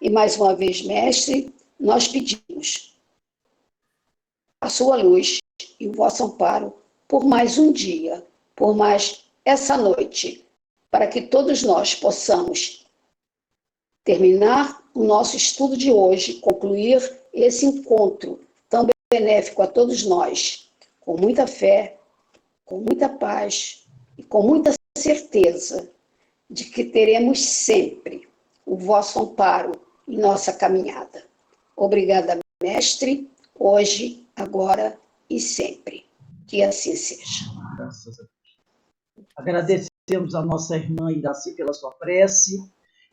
E mais uma vez, mestre, nós pedimos a sua luz e o vosso amparo por mais um dia, por mais essa noite, para que todos nós possamos terminar o nosso estudo de hoje, concluir esse encontro tão benéfico a todos nós, com muita fé, com muita paz e com muita certeza de que teremos sempre o vosso amparo em nossa caminhada. Obrigada, mestre, hoje, agora e sempre. Que assim seja. Graças a Deus. Agradecemos a nossa irmã Iraci pela sua prece.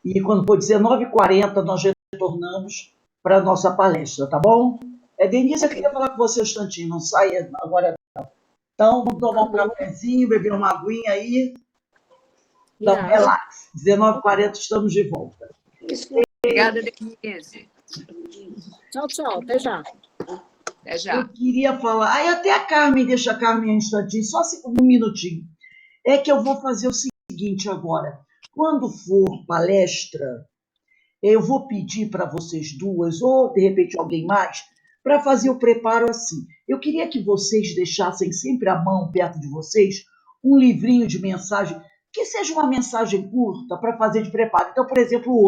E quando for 19h40, nós retornamos para a nossa palestra, tá bom? Denise, eu queria falar com você um instantinho, não saia agora não. Então, vamos tomar um cafezinho, beber uma aguinha aí. Então, relax. 19h40, estamos de volta. Obrigada, Denise. Tchau, tchau. Até já. Até já. Eu queria falar... Aí até a Carmen, deixa a Carmen um instantinho, só um minutinho. É que eu vou fazer o seguinte agora. Quando for palestra, eu vou pedir para vocês duas, ou de repente alguém mais, para fazer o preparo assim. Eu queria que vocês deixassem sempre à mão, perto de vocês, um livrinho de mensagem, que seja uma mensagem curta para fazer de preparo. Então, por exemplo,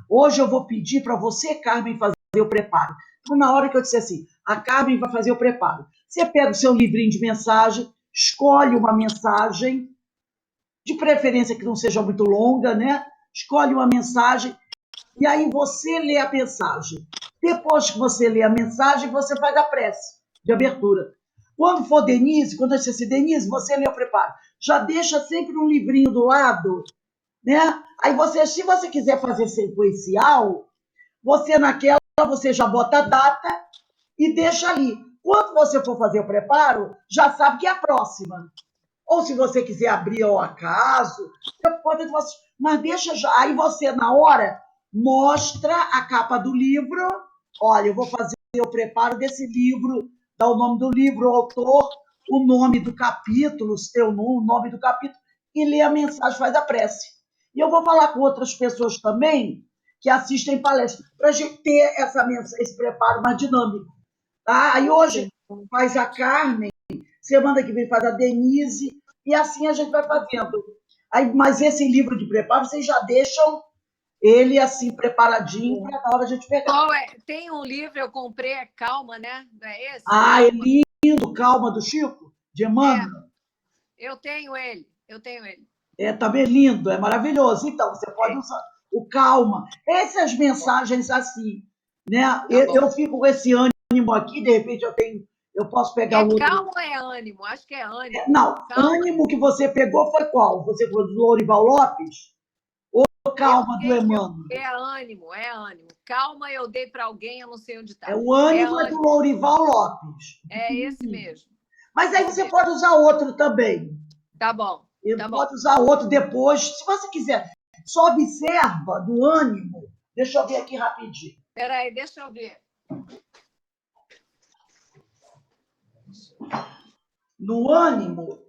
hoje eu vou pedir para você, Carmen, fazer o preparo. Então, na hora que eu disser assim, a Carmen vai fazer o preparo, você pega o seu livrinho de mensagem, escolhe uma mensagem, de preferência que não seja muito longa, né? Escolhe uma mensagem e aí você lê a mensagem. Depois que você lê a mensagem, você faz a prece de abertura. Quando for Denise, quando eu disser assim, Denise, você lê o preparo. Já deixa sempre um livrinho do lado, né? Aí você, se você quiser fazer sequencial, você já bota a data e deixa ali. Quando você for fazer o preparo, já sabe que é a próxima. Ou se você quiser abrir ao acaso, mas deixa já. Aí você, na hora, mostra a capa do livro. Olha, eu vou fazer o preparo desse livro, dá o nome do livro, o autor, o nome do capítulo, o nome do capítulo, e lê a mensagem, faz a prece. E eu vou falar com outras pessoas também que assistem palestras, para a gente ter esse preparo mais dinâmico. Tá? Aí hoje faz a Carmen, semana que vem faz a Denise, e assim a gente vai fazendo. Aí, mas esse livro de preparo, vocês já deixam ele assim, preparadinho para na hora a gente pegar. Qual é? Tem um livro, eu comprei, é Calma, né? Não é esse? Ah, é Calma. lindo, Calma, do Chico, de Emmanuel. Eu tenho ele. Também lindo, é maravilhoso. Então, você pode usar o Calma. Essas mensagens assim, né? Eu fico com esse ânimo aqui, de repente eu posso pegar É outro. calma ou é ânimo? Acho que é ânimo. Não, Calma. ânimo que você pegou foi qual? Você foi do Lourival Lopes? Ou Calma do Emmanuel? É ânimo. Calma, eu dei para alguém, eu não sei onde está. O ânimo é do Lourival Lopes. É esse mesmo. Mas aí você pode usar outro também. Tá bom. Pode usar outro depois. Se você quiser, só observa do ânimo. Deixa eu ver aqui rapidinho. Espera aí, deixa eu ver. No ânimo.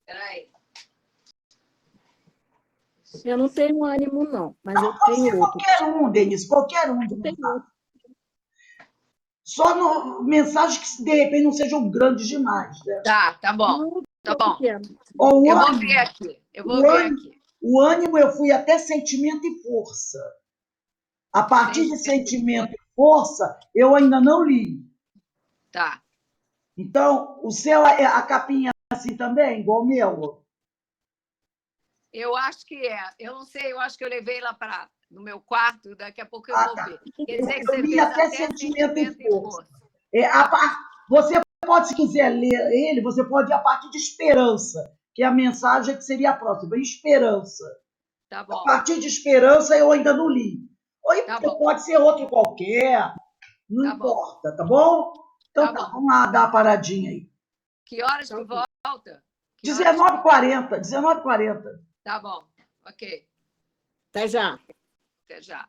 Espera aí. Eu não tenho ânimo, não, mas eu tenho outro. Qualquer um, Denise, qualquer um. Só mensagens que, de repente, não sejam grandes demais. Né? Tá bom. Tá bom. Eu vou ver aqui. O ânimo, eu fui até sentimento e força. A partir de sentimento e força, eu ainda não li. Tá. Então, o seu, a capinha é assim também, igual o meu? Eu acho que é. Eu não sei, eu acho que eu levei lá no meu quarto, daqui a pouco eu vou ver. Quer dizer que você li fez até sentimento e força. Você pode, se quiser ler ele, você pode ir a partir de esperança, que é a mensagem que seria a próxima, esperança. Tá bom. A partir de esperança eu ainda não li. Ou pode ser outro qualquer, não importa, tá bom? Então vamos lá dar uma paradinha aí. Que horas que volta? 19h40. Tá bom, ok. Até já. Até já.